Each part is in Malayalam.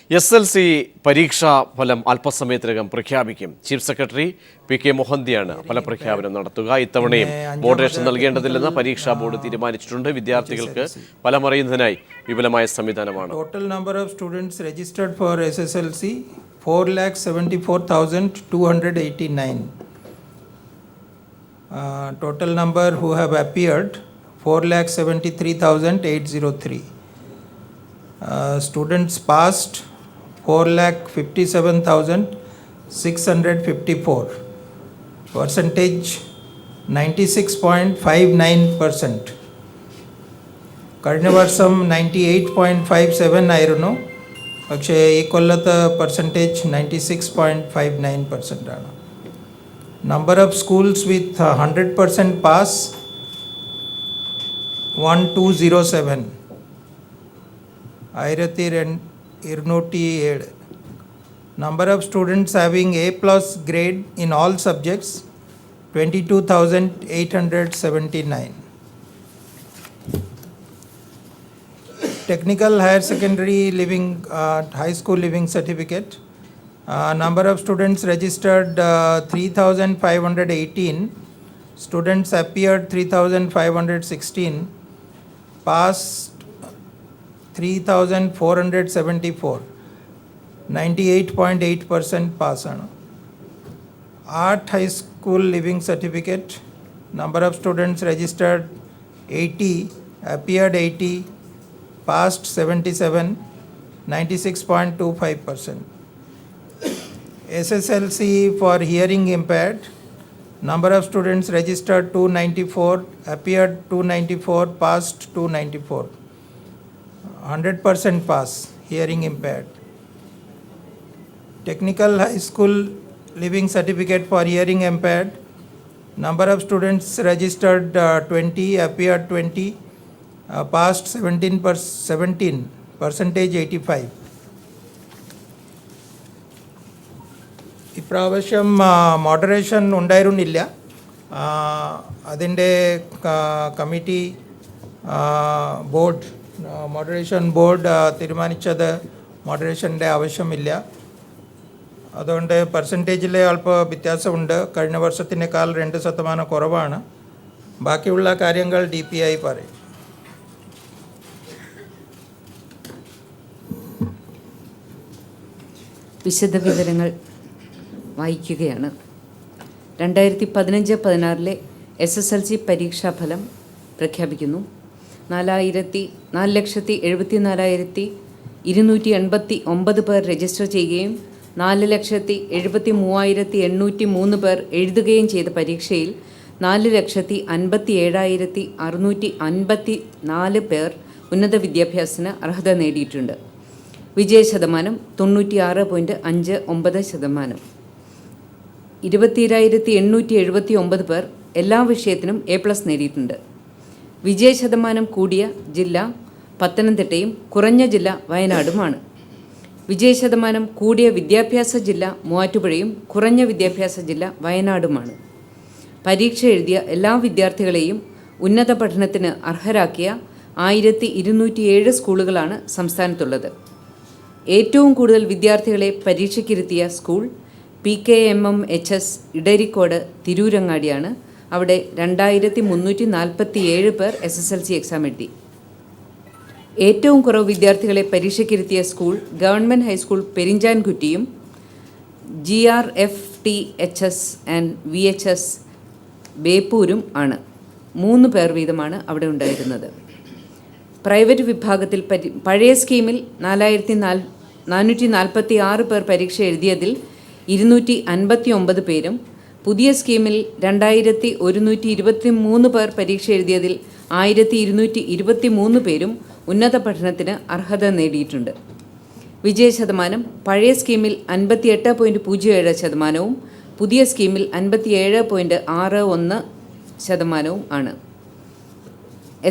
SLC പരീക്ഷാ ഫലം അല്പസമയത്തിനകം പ്രഖ്യാപിക്കും. ചീഫ് സെക്രട്ടറി PK മൊഹന്തിയാണ് ഫലപ്രഖ്യാപനം നടത്തുക. ഇത്തവണയും മോഡറേഷൻ നൽകേണ്ടതില്ലെന്ന് പരീക്ഷാ ബോർഡ് തീരുമാനിച്ചിട്ടുണ്ട്. വിദ്യാർത്ഥികൾക്ക് ഫലമറിയുന്നതിനായി വിപുലമായ സംവിധാനമാണ്. Total number of students registered for SSLC 4,74,289. Total number who have appeared 4,73,803. Students passed 4,57,654. Percentage 96.59%. കഴിഞ്ഞ വർഷം 98.57 ആയിരുന്നു. പക്ഷേ ഈ കൊല്ലത്തെ പെർസെൻറ്റേജ് 96.59% ആണ്. Number of schools with 100% pass 1207. 1207. Number of students having A+ grade in all subjects 22,879. Technical higher secondary living high school living certificate. Number of students registered 3,518. Students appeared 3,516. Passed 3,474. 98.8% pass ആണ്. Art high school living certificate. Number of students registered 80. Appeared 80. Passed 77. 96.25%. SSLC for hearing impaired. Number of students registered 294. Appeared 294. Passed 294. 100% pass. Hearing impaired. Technical high school living certificate for hearing impaired. Number of students registered 20. Appeared 20. Passed 17. Percentage 85. ഇപ്രാവശ്യം മോഡറേഷൻ ഉണ്ടായിരുന്നില്ല. അതിൻ്റെ കമ്മിറ്റി ബോർഡ് മോഡറേഷൻ ബോർഡ് തീരുമാനിച്ചത് മോഡറേഷൻ്റെ ആവശ്യമില്ല. അതുകൊണ്ട് പെർസെൻറ്റേജിൽ അല്പം വ്യത്യാസമുണ്ട്. കഴിഞ്ഞ വർഷത്തിനേക്കാൾ 2% കുറവാണ്. ബാക്കിയുള്ള കാര്യങ്ങൾ DPI പറയും. വിശദവിവരങ്ങൾ വായിക്കുകയാണ്. 2015-16 SSLC പരീക്ഷാഫലം പ്രഖ്യാപിക്കുന്നു. 4,74,289 പേർ രജിസ്റ്റർ ചെയ്യുകയും 4,73,803 പേർ എഴുതുകയും ചെയ്ത പരീക്ഷയിൽ 4,57,654 പേർ ഉന്നത വിദ്യാഭ്യാസത്തിന് അർഹത നേടിയിട്ടുണ്ട്. വിജയശതമാനം 96.59%. 21,879 പേർ എല്ലാ വിഷയത്തിനും A+ നേടിയിട്ടുണ്ട്. വിജയശതമാനം കൂടിയ ജില്ല പത്തനംതിട്ടയും കുറഞ്ഞ ജില്ല വയനാടുമാണ്. വിജയശതമാനം കൂടിയ വിദ്യാഭ്യാസ ജില്ല മൂവാറ്റുപുഴയും കുറഞ്ഞ വിദ്യാഭ്യാസ ജില്ല വയനാടുമാണ്. പരീക്ഷ എഴുതിയ എല്ലാ വിദ്യാർത്ഥികളെയും ഉന്നത പഠനത്തിന് അർഹരാക്കിയ 1207 സ്കൂളുകളാണ് സംസ്ഥാനത്തുള്ളത്. ഏറ്റവും കൂടുതൽ വിദ്യാർത്ഥികളെ പരീക്ഷയ്ക്കിരുത്തിയ സ്കൂൾ PKMMHS ഇടരിക്കോട് തിരൂരങ്ങാടിയാണ്. അവിടെ 2,347 പേർ SSLC എക്സാം എഴുതി. ഏറ്റവും കുറവ് വിദ്യാർത്ഥികളെ പരീക്ഷയ്ക്കിരുത്തിയ സ്കൂൾ ഗവൺമെൻറ് ഹൈസ്കൂൾ പെരിഞ്ചാൻകുറ്റിയും GRFTHS ആൻഡ് VHS ബേപ്പൂരും ആണ്. 3 പേർ വീതമാണ് അവിടെ ഉണ്ടായിരുന്നത്. പ്രൈവറ്റ് വിഭാഗത്തിൽ പഴയ സ്കീമിൽ 4,446 പേർ പരീക്ഷ എഴുതിയതിൽ 259 പേരും പുതിയ സ്കീമിൽ 2,123 പേർ പരീക്ഷ എഴുതിയതിൽ 1,223 പേരും ഉന്നത പഠനത്തിന് അർഹത നേടിയിട്ടുണ്ട്. വിജയശതമാനം പഴയ സ്കീമിൽ 58.07% പുതിയ സ്കീമിൽ 57.61% ആണ്.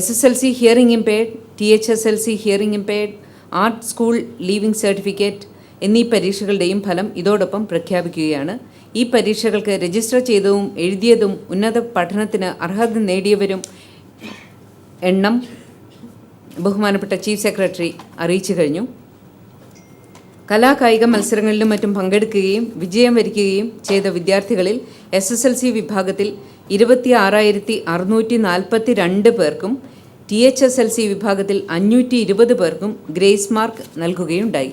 SSLC hearing impaired, THSLC hearing impaired, art school leaving certificate എന്നീ പരീക്ഷകളുടെയും ഫലം ഇതോടൊപ്പം പ്രഖ്യാപിക്കുകയാണ്. ഈ പരീക്ഷകൾക്ക് രജിസ്റ്റർ ചെയ്തതും എഴുതിയതും ഉന്നത പഠനത്തിന് അർഹത നേടിയവരും എണ്ണം ബഹുമാനപ്പെട്ട ചീഫ് സെക്രട്ടറി അറിയിച്ചു കഴിഞ്ഞു. കലാകായിക മത്സരങ്ങളിലും മറ്റും പങ്കെടുക്കുകയും വിജയം വരിക്കുകയും ചെയ്ത വിദ്യാർത്ഥികളിൽ SSLC വിഭാഗത്തിൽ 26,642 പേർക്കും THSLC വിഭാഗത്തിൽ 520 പേർക്കും ഗ്രേസ് മാർക്ക് നൽകുകയുണ്ടായി.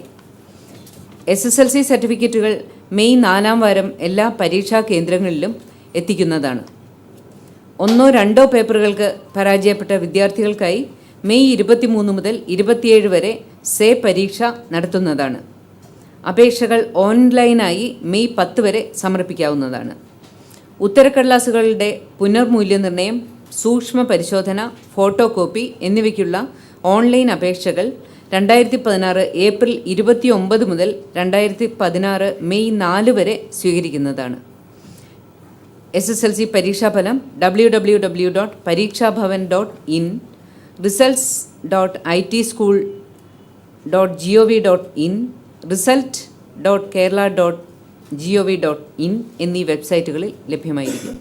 SSLC സർട്ടിഫിക്കറ്റുകൾ മെയ് 4-ാം വാരം എല്ലാ പരീക്ഷാ കേന്ദ്രങ്ങളിലും എത്തിക്കുന്നതാണ്. 1-2 പേപ്പറുകൾക്ക് പരാജയപ്പെട്ട വിദ്യാർത്ഥികൾക്കായി മെയ് 23 മുതൽ 27 വരെ പരീക്ഷ നടത്തുന്നതാണ്. അപേക്ഷകൾ ഓൺലൈനായി മെയ് 10 വരെ സമർപ്പിക്കാവുന്നതാണ്. ഉത്തരക്കടലാസുകളുടെ പുനർമൂല്യനിർണ്ണയം, സൂക്ഷ്മ പരിശോധന, ഫോട്ടോ കോപ്പി എന്നിവയ്ക്കുള്ള ഓൺലൈൻ അപേക്ഷകൾ 2016 ഏപ്രിൽ 29 മുതൽ 2016 മെയ് 4 വരെ സ്വീകരിക്കുന്നതാണ്. SSLC പരീക്ഷാഫലം www.parikshabhavan.in, results.itschool.gov.in, result.kerala.gov.in എന്നീ വെബ്സൈറ്റുകളിൽ ലഭ്യമായിരിക്കും.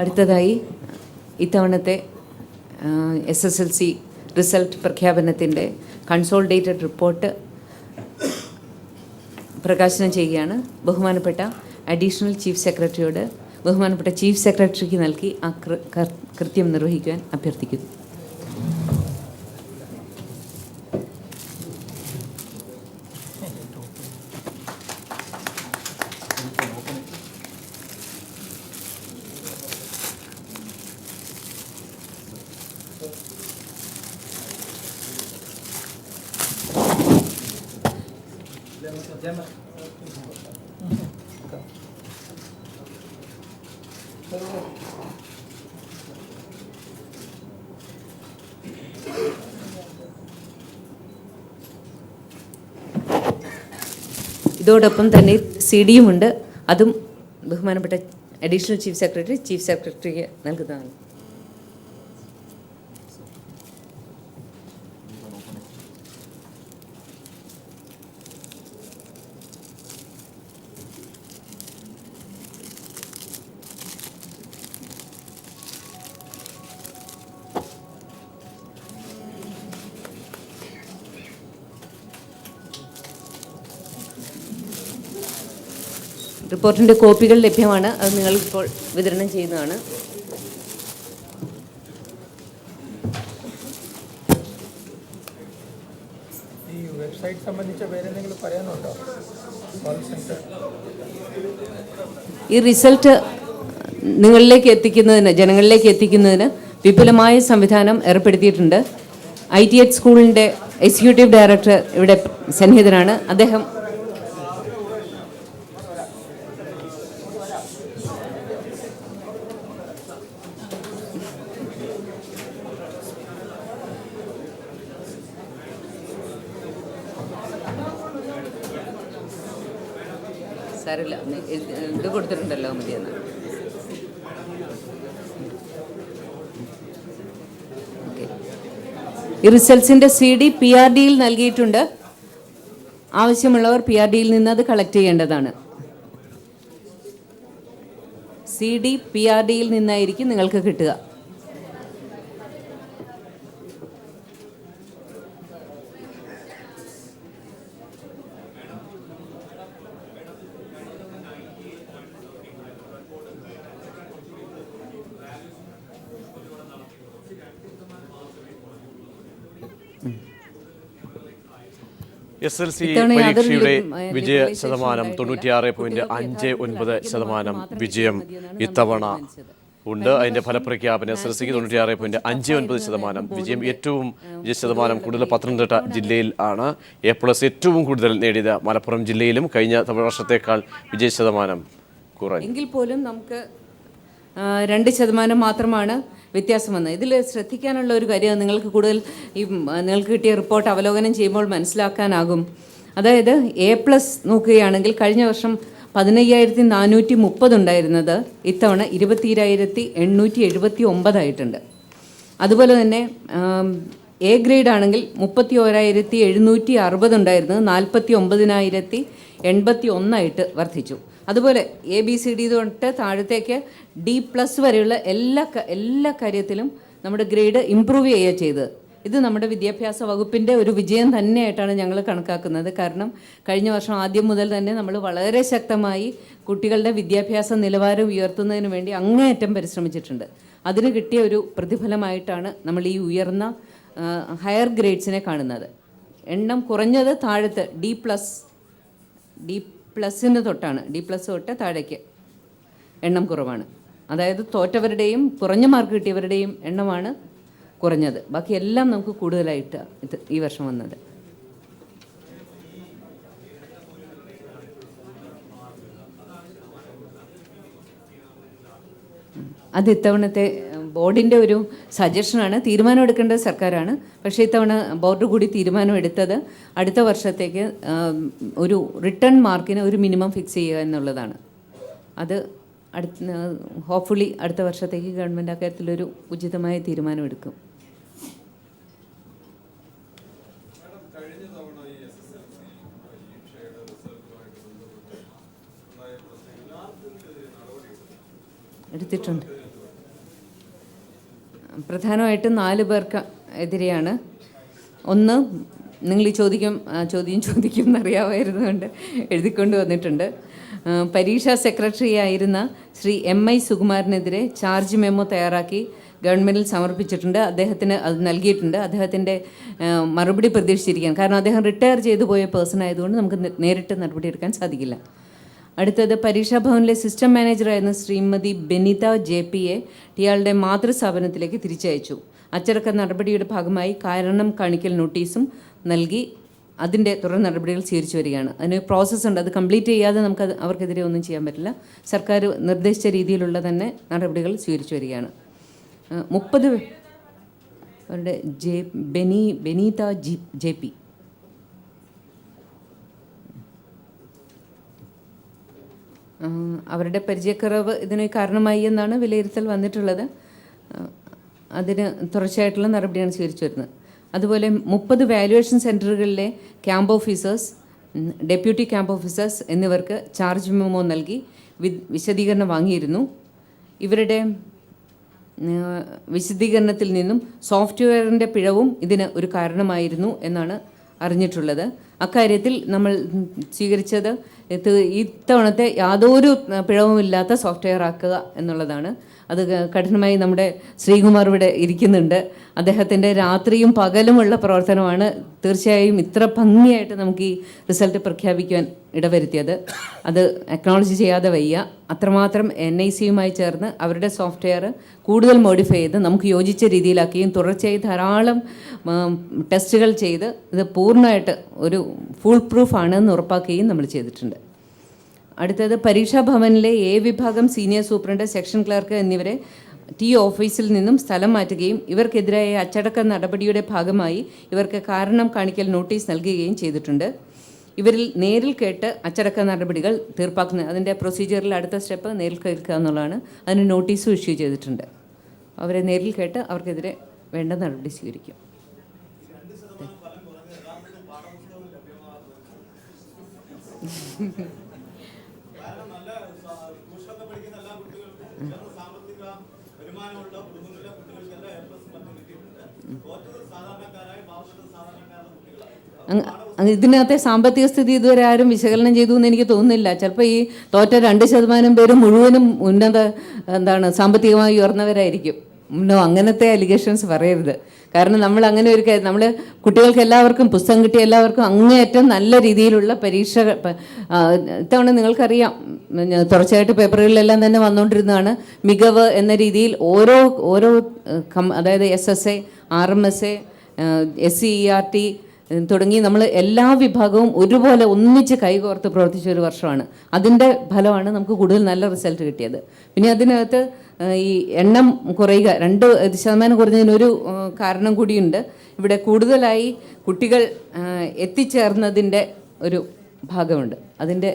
അടുത്തതായി ഇത്തവണത്തെ SSLC റിസൾട്ട് പ്രഖ്യാപനത്തിൻ്റെ കൺസോളിഡേറ്റഡ് റിപ്പോർട്ട് പ്രകാശനം ചെയ്യുകയാണ്. ബഹുമാനപ്പെട്ട അഡീഷണൽ ചീഫ് സെക്രട്ടറിയോട് ബഹുമാനപ്പെട്ട ചീഫ് സെക്രട്ടറിക്ക് നൽകി ആ കൃത്യം നിർവഹിക്കുവാൻ അഭ്യർത്ഥിക്കുന്നു. ഇതോടൊപ്പം തന്നെ CD-യുമുണ്ട്. അതും ബഹുമാനപ്പെട്ട അഡീഷണൽ ചീഫ് സെക്രട്ടറിക്ക് നൽകുന്നതാണ്. റിപ്പോർട്ടിൻ്റെ കോപ്പികൾ ലഭ്യമാണ്. അത് നിങ്ങൾക്കിപ്പോൾ വിതരണം ചെയ്യുന്നതാണ്. ഈ വെബ്സൈറ്റ് സംബന്ധിച്ച വേറെന്തെങ്കിലും പറയാനുണ്ടോ? കോൾ സെന്റർ ഈ റിസൾട്ട് ജനങ്ങളിലേക്ക് എത്തിക്കുന്നതിന് വിപുലമായ സംവിധാനം ഏർപ്പെടുത്തിയിട്ടുണ്ട്. ITH സ്കൂളിൻ്റെ എക്സിക്യൂട്ടീവ് ഡയറക്ടർ ഇവിടെ സന്നിഹിതനാണ്. അദ്ദേഹം സാരമില്ല, ഇത് കൊടുത്തിട്ടുണ്ടല്ലോ മതിയെന്ന്. ഈ റിസൾട്ട്സിൻ്റെ CD PRD-യിൽ നൽകിയിട്ടുണ്ട്. ആവശ്യമുള്ളവർ PRD-യിൽ നിന്ന് അത് കളക്ട് ചെയ്യേണ്ടതാണ്. CD PRD-യിൽ നിന്നായിരിക്കും നിങ്ങൾക്ക് കിട്ടുക. SSLC പരീക്ഷയുടെ വിജയ ശതമാനം 96.59% വിജയം ഇത്തവണ ഉണ്ട്. അതിൻ്റെ ഫലപ്രഖ്യാപനം SSLCക്ക് 96.59% വിജയം. ഏറ്റവും വിജയ ശതമാനം കൂടുതൽ പത്തനംതിട്ട ജില്ലയിൽ ആണ്. A+ ഏറ്റവും കൂടുതൽ നേടിയത് മലപ്പുറം ജില്ലയിലും കഴിഞ്ഞ വർഷത്തേക്കാൾ വിജയ ശതമാനം കുറഞ്ഞു. എങ്കിൽ പോലും നമുക്ക് 2% മാത്രമാണ് വ്യത്യാസം വന്നത്. ഇതിൽ ശ്രദ്ധിക്കാനുള്ള ഒരു കാര്യം നിങ്ങൾക്ക് കിട്ടിയ റിപ്പോർട്ട് അവലോകനം ചെയ്യുമ്പോൾ മനസ്സിലാക്കാനാകും. അതായത് A+ നോക്കുകയാണെങ്കിൽ കഴിഞ്ഞ വർഷം 15,430 ഉണ്ടായിരുന്നത് ഇത്തവണ 20,879 ആയിട്ടുണ്ട്. അതുപോലെ തന്നെ എ ഗ്രേഡ് ആണെങ്കിൽ 31,760 ഉണ്ടായിരുന്നത് 49,081 ആയിട്ട് വർദ്ധിച്ചു. അതുപോലെ ABCD തൊട്ട് താഴത്തേക്ക് D+ വരെയുള്ള എല്ലാ കാര്യത്തിലും നമ്മുടെ ഗ്രേഡ് ഇമ്പ്രൂവ് ചെയ്യുക ചെയ്തത്. ഇത് നമ്മുടെ വിദ്യാഭ്യാസ വകുപ്പിൻ്റെ ഒരു വിജയം തന്നെയായിട്ടാണ് ഞങ്ങൾ കണക്കാക്കുന്നത്. കാരണം കഴിഞ്ഞ വർഷം ആദ്യം മുതൽ തന്നെ നമ്മൾ വളരെ ശക്തമായി കുട്ടികളുടെ വിദ്യാഭ്യാസ നിലവാരം ഉയർത്തുന്നതിന് വേണ്ടി അങ്ങേയറ്റം പരിശ്രമിച്ചിട്ടുണ്ട്. അതിന് കിട്ടിയ ഒരു പ്രതിഫലമായിട്ടാണ് നമ്മൾ ഈ ഉയർന്ന ഹയർ ഗ്രേഡ്സിനെ കാണുന്നത്. എണ്ണം കുറഞ്ഞത് താഴത്ത് D+ന് തൊട്ടാണ്. D+ തൊട്ട് താഴേക്ക് എണ്ണം കുറവാണ്. അതായത് തോറ്റവരുടെയും കുറഞ്ഞ മാർക്ക് കിട്ടിയവരുടെയും എണ്ണമാണ് കുറഞ്ഞത്. ബാക്കി എല്ലാം നമുക്ക് കൂടുതലായിട്ട് ഈ വർഷം വന്നത്. അത് ഇത്തവണത്തെ ബോർഡിൻ്റെ ഒരു സജഷനാണ്. തീരുമാനം എടുക്കേണ്ടത് സർക്കാരാണ്. പക്ഷേ ഇത്തവണ ബോർഡ് കൂടി തീരുമാനം എടുത്തത് അടുത്ത വർഷത്തേക്ക് ഒരു റിട്ടേൺ മാർക്കിന് ഒരു മിനിമം ഫിക്സ് ചെയ്യുക എന്നുള്ളതാണ്. അത് ഹോപ്പ്ഫുള്ളി അടുത്ത വർഷത്തേക്ക് ഗവൺമെൻറ് അക്കാര്യത്തിലൊരു ഉചിതമായ തീരുമാനം എടുക്കും. എടുത്തിട്ടുണ്ട്. പ്രധാനമായിട്ടും 4 പേർക്ക് എതിരെയാണ്. ഒന്ന്, നിങ്ങൾ ഈ ചോദ്യം ചോദിക്കും എന്നറിയാമായിരുന്നുകൊണ്ട് എഴുതിക്കൊണ്ട് വന്നിട്ടുണ്ട്. പരീക്ഷാ സെക്രട്ടറി ആയിരുന്ന ശ്രീ MI സുകുമാരനെതിരെ ചാർജ് മെമ്മോ തയ്യാറാക്കി ഗവൺമെൻറ്റിൽ സമർപ്പിച്ചിട്ടുണ്ട്. അദ്ദേഹത്തിന് അത് നൽകിയിട്ടുണ്ട്. അദ്ദേഹത്തിൻ്റെ മറുപടി പ്രതീക്ഷിച്ചിരിക്കാൻ. കാരണം അദ്ദേഹം റിട്ടയർ ചെയ്തു പോയ പേഴ്സൺ ആയതുകൊണ്ട് നമുക്ക് നേരിട്ട് നടപടി എടുക്കാൻ സാധിക്കില്ല. അടുത്തത്, പരീക്ഷാ ഭവനിലെ സിസ്റ്റം മാനേജറായിരുന്ന ശ്രീമതി ബെനിത JP ഇയാളുടെ മാതൃസ്ഥാപനത്തിലേക്ക് തിരിച്ചയച്ചു. അച്ചടക്ക നടപടിയുടെ ഭാഗമായി കാരണം കാണിക്കൽ നോട്ടീസും നൽകി അതിൻ്റെ തുടർ നടപടികൾ സ്വീകരിച്ചു വരികയാണ്. അതിന് പ്രോസസ്സുണ്ട്. അത് കംപ്ലീറ്റ് ചെയ്യാതെ നമുക്ക് അവർക്കെതിരെ ഒന്നും ചെയ്യാൻ പറ്റില്ല. സർക്കാർ നിർദ്ദേശിച്ച രീതിയിലുള്ള തന്നെ നടപടികൾ സ്വീകരിച്ചു വരികയാണ്. 30 അവരുടെ ബെനീത JP അവരുടെ പരിചയക്കുറവ് ഇതിന് കാരണമായി എന്നാണ് വിലയിരുത്തൽ വന്നിട്ടുള്ളത്. അതിന് തുടർച്ചയായിട്ടുള്ള നടപടിയാണ് സ്വീകരിച്ചു വരുന്നത്. അതുപോലെ 30 വാല്യുവേഷൻ സെൻറ്ററുകളിലെ camp officers, deputy camp officers എന്നിവർക്ക് ചാർജ് മെമ്മോ നൽകി വിശദീകരണം വാങ്ങിയിരുന്നു. ഇവരുടെ വിശദീകരണത്തിൽ നിന്നും സോഫ്റ്റ്വെയറിൻ്റെ പിഴവും ഇതിന് ഒരു കാരണമായിരുന്നു എന്നാണ് അറിഞ്ഞിട്ടുള്ളത്. അക്കാര്യത്തിൽ നമ്മൾ സ്വീകരിച്ചത് ഇത്തവണത്തെ യാതൊരു പിഴവുമില്ലാത്ത സോഫ്റ്റ്വെയർ ആക്കുക എന്നുള്ളതാണ്. അത് കഠിനമായി നമ്മുടെ ശ്രീകുമാർ ഇവിടെ ഇരിക്കുന്നുണ്ട്. അദ്ദേഹത്തിൻ്റെ രാത്രിയും പകലുമുള്ള പ്രവർത്തനമാണ് തീർച്ചയായും ഇത്ര ഭംഗിയായിട്ട് നമുക്ക് ഈ റിസൾട്ട് പ്രഖ്യാപിക്കാൻ ഇടവരുത്തിയത്. അത് അക്നോളജ് ചെയ്യാതെ വയ്യ. അത്രമാത്രം NIC-യുമായി ചേർന്ന് അവരുടെ സോഫ്റ്റ്വെയർ കൂടുതൽ മോഡിഫൈ ചെയ്ത് നമുക്ക് യോജിച്ച രീതിയിലാക്കുകയും തുടർച്ചയായി ധാരാളം ടെസ്റ്റുകൾ ചെയ്ത് ഇത് പൂർണ്ണമായിട്ട് ഒരു ഫുൾ പ്രൂഫ് ആണെന്ന് ഉറപ്പാക്കുകയും നമ്മൾ ചെയ്തിട്ടുണ്ട്. അടുത്തത്, പരീക്ഷാ ഭവനിലെ A വിഭാഗം സീനിയർ സൂപ്രണ്ട്, സെക്ഷൻ ക്ലർക്ക് എന്നിവരെ T ഓഫീസിൽ നിന്നും സ്ഥലം മാറ്റുകയും ഇവർക്കെതിരായ അച്ചടക്ക നടപടിയുടെ ഭാഗമായി ഇവർക്ക് കാരണം കാണിക്കൽ നോട്ടീസ് നൽകുകയും ചെയ്തിട്ടുണ്ട്. ഇവരിൽ നേരിൽ കേട്ട് അച്ചടക്ക നടപടികൾ തീർപ്പാക്കുന്ന അതിൻ്റെ പ്രൊസീജിയറിൽ അടുത്ത സ്റ്റെപ്പ് നേരിൽ കേൾക്കുക എന്നുള്ളതാണ്. അതിന് നോട്ടീസും ഇഷ്യൂ ചെയ്തിട്ടുണ്ട്. അവരെ നേരിൽ കേട്ട് അവർക്കെതിരെ വേണ്ട നടപടി സ്വീകരിക്കും. ഇതിനകത്തെ സാമ്പത്തിക സ്ഥിതി ഇതുവരെ ആരും വിശകലനം ചെയ്തു എന്ന് എനിക്ക് തോന്നുന്നില്ല. ചിലപ്പോൾ ഈ തോറ്റ 2% പേരും മുഴുവനും സാമ്പത്തികമായി ഉയർന്നവരായിരിക്കും. അങ്ങനത്തെ അലിഗേഷൻസ് പറയരുത്. കാരണം നമ്മൾ അങ്ങനെ നമ്മൾ കുട്ടികൾക്ക് എല്ലാവർക്കും പുസ്തകം കിട്ടിയ എല്ലാവർക്കും അങ്ങേയറ്റം നല്ല രീതിയിലുള്ള പരീക്ഷ ഇത്തവണ നിങ്ങൾക്കറിയാം, തുടർച്ചയായിട്ട് പേപ്പറുകളിലെല്ലാം തന്നെ വന്നുകൊണ്ടിരുന്നതാണ്. മികവ് എന്ന രീതിയിൽ ഓരോ അതായത് SSA, RMSA, SCERT തുടങ്ങി നമ്മൾ എല്ലാ വിഭാഗവും ഒരുപോലെ ഒന്നിച്ച് കൈകോർത്ത് പ്രവർത്തിച്ച ഒരു വർഷമാണ്. അതിൻ്റെ ഫലമാണ് നമുക്ക് കൂടുതൽ നല്ല റിസൾട്ട് കിട്ടിയത്. പിന്നെ അതിനകത്ത് ഈ എണ്ണം കുറയുക 2% കുറഞ്ഞതിനൊരു കാരണം കൂടിയുണ്ട്. ഇവിടെ കൂടുതലായി കുട്ടികൾ എത്തിച്ചേർന്നതിൻ്റെ ഒരു ഭാഗമുണ്ട്. അതിൻ്റെ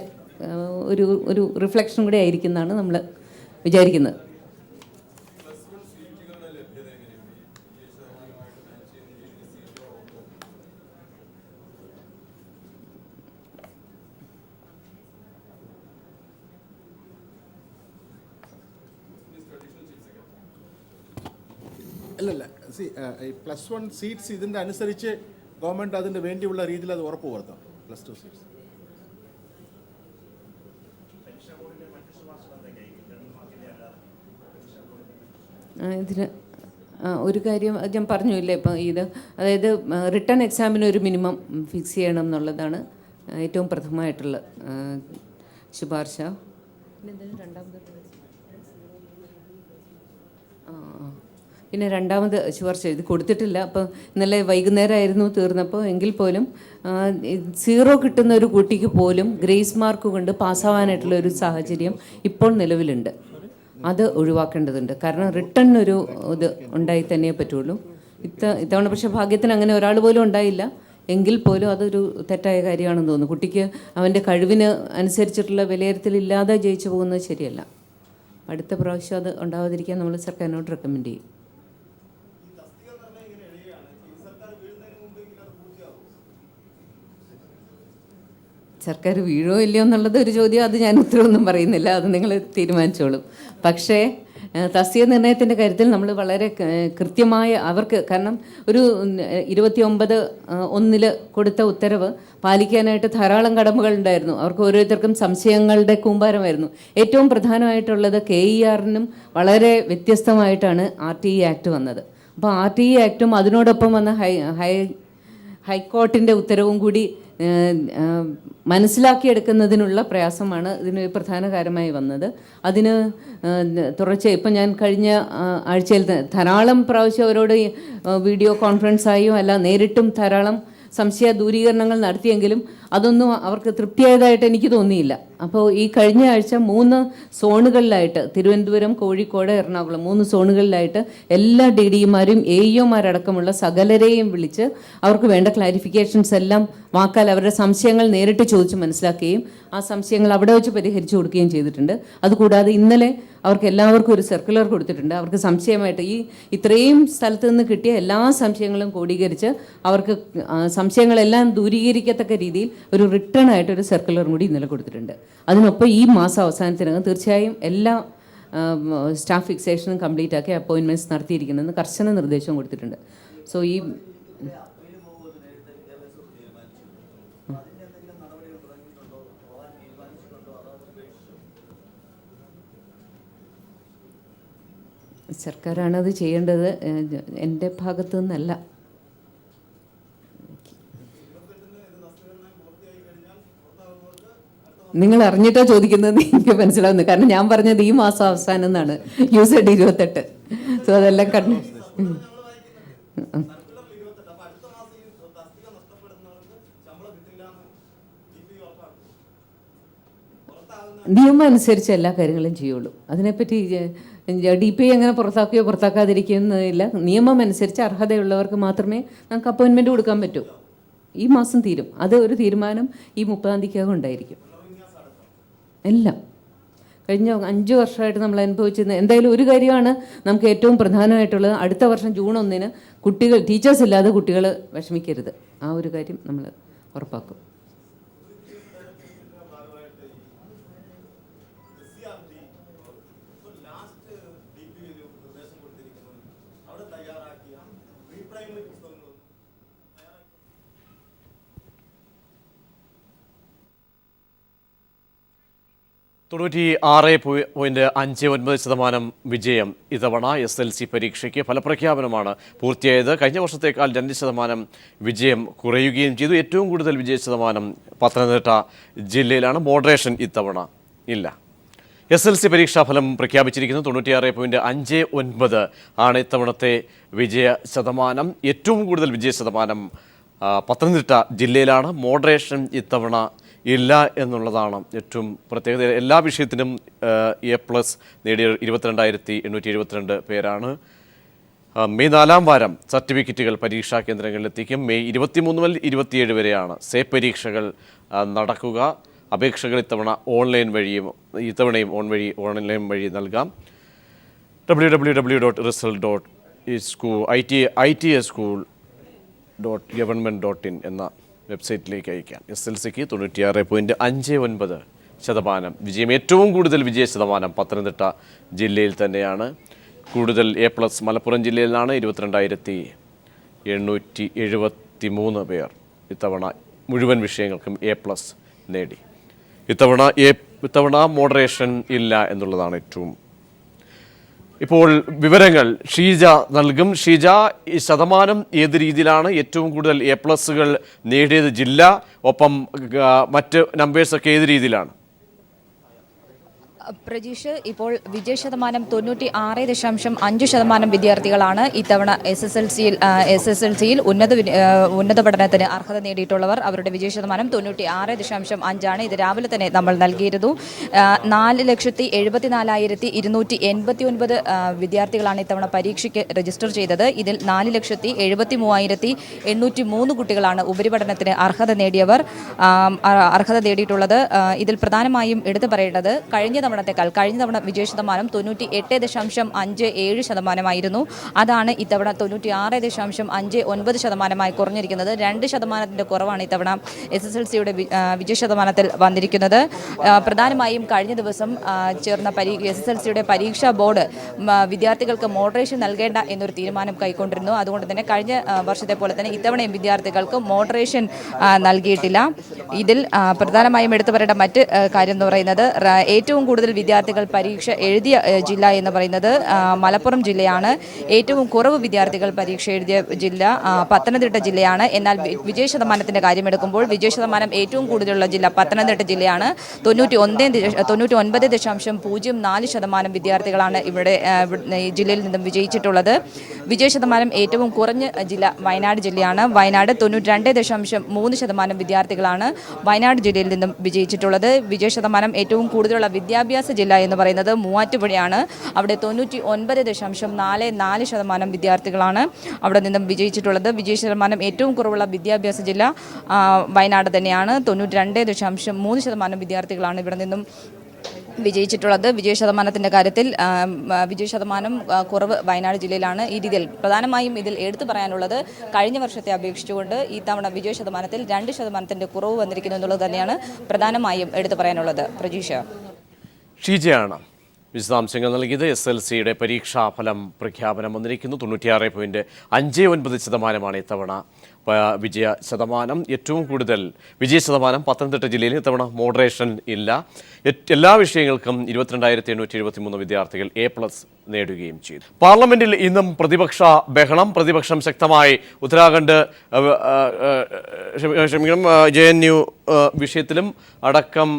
ഒരു റിഫ്ലക്ഷൻ കൂടെ ആയിരിക്കും എന്നാണ് നമ്മൾ വിചാരിക്കുന്നത്. അല്ലല്ല സി +1 സീറ്റ്സ് ഇതിൻ്റെ അനുസരിച്ച് ഗവൺമെൻറ് അതിന് വേണ്ടിയുള്ള രീതിയിൽ അത് ഉറപ്പ് വരുത്താം. +2 സീറ്റ്സ് ഇതിന് ഒരു കാര്യം ഞാൻ പറഞ്ഞില്ലേ ഇപ്പം ഇത്, അതായത് റിട്ടേൺ എക്സാമിന് ഒരു മിനിമം ഫിക്സ് ചെയ്യണം എന്നുള്ളതാണ് ഏറ്റവും പ്രഥമമായിട്ടുള്ള ശുപാർശ. പിന്നെ രണ്ടാമത് ശുപാർശ ഇത് കൊടുത്തിട്ടില്ല. അപ്പോൾ ഇന്നലെ വൈകുന്നേരമായിരുന്നു തീർന്നപ്പോൾ, എങ്കിൽ പോലും 0 കിട്ടുന്ന ഒരു കുട്ടിക്ക് പോലും ഗ്രേസ് മാർക്ക് കൊണ്ട് പാസ്സാവാനായിട്ടുള്ള ഒരു സാഹചര്യം ഇപ്പോൾ നിലവിലുണ്ട്. അത് ഒഴിവാക്കേണ്ടതുണ്ട്. കാരണം റിട്ടേൺ ഒരു ഇത് ഉണ്ടായി തന്നെ പറ്റുള്ളൂ. ഇത്തവണ പക്ഷേ ഭാഗ്യത്തിന് അങ്ങനെ ഒരാൾ പോലും ഉണ്ടായില്ല. എങ്കിൽ പോലും അതൊരു തെറ്റായ കാര്യമാണെന്ന് തോന്നുന്നു. കുട്ടിക്ക് അവൻ്റെ കഴിവിന് അനുസരിച്ചിട്ടുള്ള വിലയിരുത്തലില്ലാതെ ജയിച്ചു പോകുന്നത് ശരിയല്ല. അടുത്ത പ്രാവശ്യം അത് ഉണ്ടാവാതിരിക്കാൻ നമ്മൾ സർക്കാരിനോട് റെക്കമെൻഡ് ചെയ്യും. സർക്കാർ വീഴോ ഇല്ലയോ എന്നുള്ളത് ഒരു ചോദ്യം. അത് ഞാൻ ഉത്തരവൊന്നും പറയുന്നില്ല, അത് നിങ്ങൾ തീരുമാനിച്ചോളും. പക്ഷേ തസ്തിക നിർണയത്തിൻ്റെ കാര്യത്തിൽ നമ്മൾ വളരെ കൃത്യമായ അവർക്ക്, കാരണം ഒരു 29/1 കൊടുത്ത ഉത്തരവ് പാലിക്കാനായിട്ട് ധാരാളം കടമകളുണ്ടായിരുന്നു. അവർക്ക് ഓരോരുത്തർക്കും സംശയങ്ങളുടെ കൂമ്പാരമായിരുന്നു. ഏറ്റവും പ്രധാനമായിട്ടുള്ളത് KERനും വളരെ വ്യത്യസ്തമായിട്ടാണ് RTE ആക്ട് വന്നത്. അപ്പോൾ RTE ആക്ടും അതിനോടൊപ്പം വന്ന ഹൈക്കോർട്ടിൻ്റെ ഉത്തരവും കൂടി മനസ്സിലാക്കിയെടുക്കുന്നതിനുള്ള പ്രയാസമാണ് ഇതിന് പ്രധാന കാര്യമായി വന്നത്. അതിന് തുടർച്ചയായി ഇപ്പം ഞാൻ കഴിഞ്ഞ ആഴ്ചയിൽ ധാരാളം പ്രാവശ്യം അവരോട് വീഡിയോ കോൺഫറൻസായും അല്ല നേരിട്ടും ധാരാളം സംശയ ദൂരീകരണങ്ങൾ നടത്തിയെങ്കിലും അതൊന്നും അവർക്ക് തൃപ്തിയായതായിട്ട് എനിക്ക് തോന്നിയില്ല. അപ്പോൾ ഈ കഴിഞ്ഞ ആഴ്ച 3 സോണുകളിലായിട്ട്, തിരുവനന്തപുരം, കോഴിക്കോട്, എറണാകുളം 3 സോണുകളിലായിട്ട് എല്ലാ DDമാരും AEOമാരടക്കമുള്ള സകലരെയും വിളിച്ച് അവർക്ക് വേണ്ട ക്ലാരിഫിക്കേഷൻസ് എല്ലാം വാക്കാൽ അവരുടെ സംശയങ്ങൾ നേരിട്ട് ചോദിച്ച് മനസ്സിലാക്കുകയും ആ സംശയങ്ങൾ അവിടെ വെച്ച് പരിഹരിച്ചു കൊടുക്കുകയും ചെയ്തിട്ടുണ്ട്. അതുകൂടാതെ ഇന്നലെ അവർക്ക് എല്ലാവർക്കും ഒരു സർക്കുലർ കൊടുത്തിട്ടുണ്ട്. അവർക്ക് സംശയമായിട്ട് ഇത്രയും സ്ഥലത്ത് നിന്ന് കിട്ടിയ എല്ലാ സംശയങ്ങളും ക്രോഡീകരിച്ച് അവർക്ക് സംശയങ്ങളെല്ലാം ദൂരീകരിക്കത്തക്ക രീതിയിൽ ഒരു റിട്ടേൺ ആയിട്ട് ഒരു സർക്കുലറും കൂടി ഇന്നലെ കൊടുത്തിട്ടുണ്ട്. അതിനൊപ്പം ഈ മാസം അവസാനത്തിനകം തീർച്ചയായും എല്ലാ സ്റ്റാഫ് ഫിക്സേഷനും കംപ്ലീറ്റ് ആക്കി അപ്പോയിൻമെൻറ്റ്സ് നടത്തിയിരിക്കുന്നതെന്ന് കർശന നിർദ്ദേശവും കൊടുത്തിട്ടുണ്ട്. സോ ഈ സർക്കാരാണ് അത് ചെയ്യേണ്ടത്, എൻ്റെ ഭാഗത്തു നിന്നല്ല. നിങ്ങൾ അറിഞ്ഞിട്ടാ ചോദിക്കുന്നത് എനിക്ക് മനസ്സിലാവുന്നു. കാരണം ഞാൻ പറഞ്ഞത് ഈ മാസം അവസാനം എന്നാണ്, USED 28. സോ അതെല്ലാം കണ്ടു. നിയമം അനുസരിച്ച് എല്ലാ കാര്യങ്ങളും ചെയ്യുള്ളൂ. അതിനെപ്പറ്റി DPI അങ്ങനെ പുറത്താക്കാതിരിക്കുന്നില്ല. നിയമം അനുസരിച്ച് അർഹതയുള്ളവർക്ക് മാത്രമേ നമുക്ക് അപ്പോയിൻമെൻറ്റ് കൊടുക്കാൻ പറ്റൂ. ഈ മാസം തീരും. അത് ഒരു തീരുമാനം ഈ 30-ാം തീയതിക്കകം ഉണ്ടായിരിക്കും. എല്ലാം കഴിഞ്ഞ 5 വർഷമായിട്ട് നമ്മൾ അനുഭവിച്ചിരുന്ന എന്തായാലും ഒരു കാര്യമാണ് നമുക്ക് ഏറ്റവും പ്രധാനമായിട്ടുള്ളത്. അടുത്ത വർഷം ജൂൺ 1-ന് കുട്ടികൾ, ടീച്ചേഴ്സ് ഇല്ലാതെ കുട്ടികൾ വിഷമിക്കരുത്. ആ ഒരു കാര്യം നമ്മൾ ഉറപ്പാക്കും. (96.59% വിജയം ഇത്തവണ SLC പരീക്ഷയ്ക്ക് ഫലപ്രഖ്യാപനമാണ് പൂർത്തിയായത്. കഴിഞ്ഞ വർഷത്തേക്കാൾ 2% വിജയം കുറയുകയും ചെയ്തു. ഏറ്റവും കൂടുതൽ വിജയ ശതമാനം പത്തനംതിട്ട ജില്ലയിലാണ്. മോഡറേഷൻ ഇത്തവണ ഇല്ല. SLC പരീക്ഷാ ഫലം പ്രഖ്യാപിച്ചിരിക്കുന്നത് 96.59 ആണ് ഇത്തവണത്തെ വിജയ ശതമാനം. ഏറ്റവും കൂടുതൽ വിജയ ശതമാനം പത്തനംതിട്ട ജില്ലയിലാണ്. മോഡറേഷൻ ഇത്തവണ ഇല്ല എന്നുള്ളതാണ് ഏറ്റവും പ്രത്യേകത. എല്ലാ വിഷയത്തിനും A+ നേടിയ 22,872 പേരാണ്. മെയ് 4-ാം വാരം സർട്ടിഫിക്കറ്റുകൾ പരീക്ഷാ കേന്ദ്രങ്ങളിലെത്തിക്കും. മെയ് 23 മുതൽ 27 വരെയാണ് സേ പരീക്ഷകൾ നടക്കുക. അപേക്ഷകൾ ഇത്തവണയും ഓൺലൈൻ വഴി നൽകാം. www.result.itschool.government.in എന്ന വെബ്സൈറ്റിലേക്ക് അയക്കാം. SLCക്ക് 96.59% വിജയം. ഏറ്റവും കൂടുതൽ വിജയ ശതമാനം പത്തനംതിട്ട ജില്ലയിൽ തന്നെയാണ്. കൂടുതൽ A+ മലപ്പുറം ജില്ലയിൽ നിന്നാണ്. 22,873 പേർ ഇത്തവണ മുഴുവൻ വിഷയങ്ങൾക്കും A+ നേടി. ഇത്തവണ മോഡറേഷൻ ഇല്ല എന്നുള്ളതാണ് ഏറ്റവും. ഇപ്പോൾ വിവരങ്ങൾ ഷീജ നൽകും. ഷീജ, ഈ ശതമാനം ഏത് രീതിയിലാണ്? ഏറ്റവും കൂടുതൽ A+ നേടിയത് ജില്ല, ഒപ്പം മറ്റ് നമ്പേഴ്സൊക്കെ ഏത് രീതിയിലാണ്? പ്രജീഷ്, ഇപ്പോൾ വിജയശതമാനം 96.5% വിദ്യാർത്ഥികളാണ് ഇത്തവണ SSLCയിൽ ഉന്നത പഠനത്തിന് അർഹത നേടിയിട്ടുള്ളവർ. അവരുടെ വിജയശതമാനം 96.5%. ഇത് രാവിലെ തന്നെ നമ്മൾ നൽകിയിരുന്നു. 4,74,289 വിദ്യാർത്ഥികളാണ് ഇത്തവണ പരീക്ഷയ്ക്ക് രജിസ്റ്റർ ചെയ്തത്. ഇതിൽ 4,73,803 കുട്ടികളാണ് ഉപരിപഠനത്തിന് അർഹത നേടിയിട്ടുള്ളത്. ഇതിൽ പ്രധാനമായും എടുത്തു പറയേണ്ടത് കഴിഞ്ഞ തവണ വിജയശതമാനം 98.57% അതാണ് ഇത്തവണ 96.59% കുറഞ്ഞിരിക്കുന്നത്. 2% കുറവാണ് ഇത്തവണ SSLCയുടെ വിജയശതമാനത്തിൽ വന്നിരിക്കുന്നത്. പ്രധാനമായും കഴിഞ്ഞ ദിവസം ചേർന്ന SSLCയുടെ പരീക്ഷാ ബോർഡ് വിദ്യാർത്ഥികൾക്ക് മോഡറേഷൻ നൽകേണ്ട എന്നൊരു തീരുമാനം കൈക്കൊണ്ടിരുന്നു. അതുകൊണ്ട് തന്നെ കഴിഞ്ഞ വർഷത്തെ പോലെ തന്നെ ഇത്തവണയും വിദ്യാർത്ഥികൾക്ക് മോഡറേഷൻ നൽകിയിട്ടില്ല. ഇതിൽ പ്രധാനമായും എടുത്തു പറയേണ്ട മറ്റ് കാര്യം എന്ന് പറയുന്നത് ഏറ്റവും കൂടുതൽ വിദ്യാർത്ഥികൾ പരീക്ഷ എഴുതിയ ജില്ല എന്ന് പറയുന്നത് മലപ്പുറം ജില്ലയാണ്. ഏറ്റവും കുറവ് വിദ്യാർത്ഥികൾ പരീക്ഷ എഴുതിയ ജില്ല പത്തനംതിട്ട ജില്ലയാണ്. എന്നാൽ വിജയശതമാനത്തിൻ്റെ കാര്യമെടുക്കുമ്പോൾ വിജയശതമാനം ഏറ്റവും കൂടുതലുള്ള ജില്ല പത്തനംതിട്ട ജില്ലയാണ്. 99.04% വിദ്യാർത്ഥികളാണ് ഇവിടെ ഈ ജില്ലയിൽ നിന്നും വിജയിച്ചിട്ടുള്ളത്. വിജയശതമാനം ഏറ്റവും കുറഞ്ഞ ജില്ല വയനാട് ജില്ലയാണ്. വയനാട് 92.3% വിദ്യാർത്ഥികളാണ് വയനാട് ജില്ലയിൽ നിന്നും വിജയിച്ചിട്ടുള്ളത്. വിജയശതമാനം ഏറ്റവും കൂടുതലുള്ള വിദ്യാഭ്യാസ ജില്ല എന്ന് പറയുന്നത് മൂവാറ്റുപുഴയാണ്. അവിടെ 99.44% വിദ്യാർത്ഥികളാണ് അവിടെ നിന്നും വിജയിച്ചിട്ടുള്ളത്. വിജയശതമാനം ഏറ്റവും കുറവുള്ള വിദ്യാഭ്യാസ ജില്ല വയനാട് തന്നെയാണ്. 92.3% വിദ്യാർത്ഥികളാണ് ഇവിടെ നിന്നും വിജയിച്ചിട്ടുള്ളത്. വിജയശതമാനത്തിൻ്റെ കാര്യത്തിൽ വിജയശതമാനം കുറവ് വയനാട് ജില്ലയിലാണ്. ഈ രീതിയിൽ പ്രധാനമായും ഇതിൽ എടുത്തു പറയാനുള്ളത് കഴിഞ്ഞ വർഷത്തെ അപേക്ഷിച്ചുകൊണ്ട് ഈ തവണ വിജയശതമാനത്തിൽ 2% കുറവ് വന്നിരിക്കുന്നു എന്നുള്ളത് തന്നെയാണ് പ്രധാനമായും എടുത്തു പറയാനുള്ളത്. പ്രജീഷ. ഷീജയാണ് വിശദാംശങ്ങൾ നൽകിയത്. SLCയുടെ പരീക്ഷാഫലം പ്രഖ്യാപനം വന്നിരിക്കുന്നു. 96.59% ഇത്തവണ വിജയ ശതമാനം. ഏറ്റവും കൂടുതൽ വിജയ ശതമാനം പത്തനംതിട്ട ജില്ലയിൽ. ഇത്തവണ മോഡറേഷൻ ഇല്ല. എല്ലാ വിഷയങ്ങൾക്കും 22,873 വിദ്യാർത്ഥികൾ A+ നേടുകയും ചെയ്തു. പാർലമെന്റിൽ ഇന്നും പ്രതിപക്ഷ ബഹളം. പ്രതിപക്ഷം ശക്തമായി ഉത്തരാഖണ്ഡ് JNU വിഷയത്തിലും അടക്കം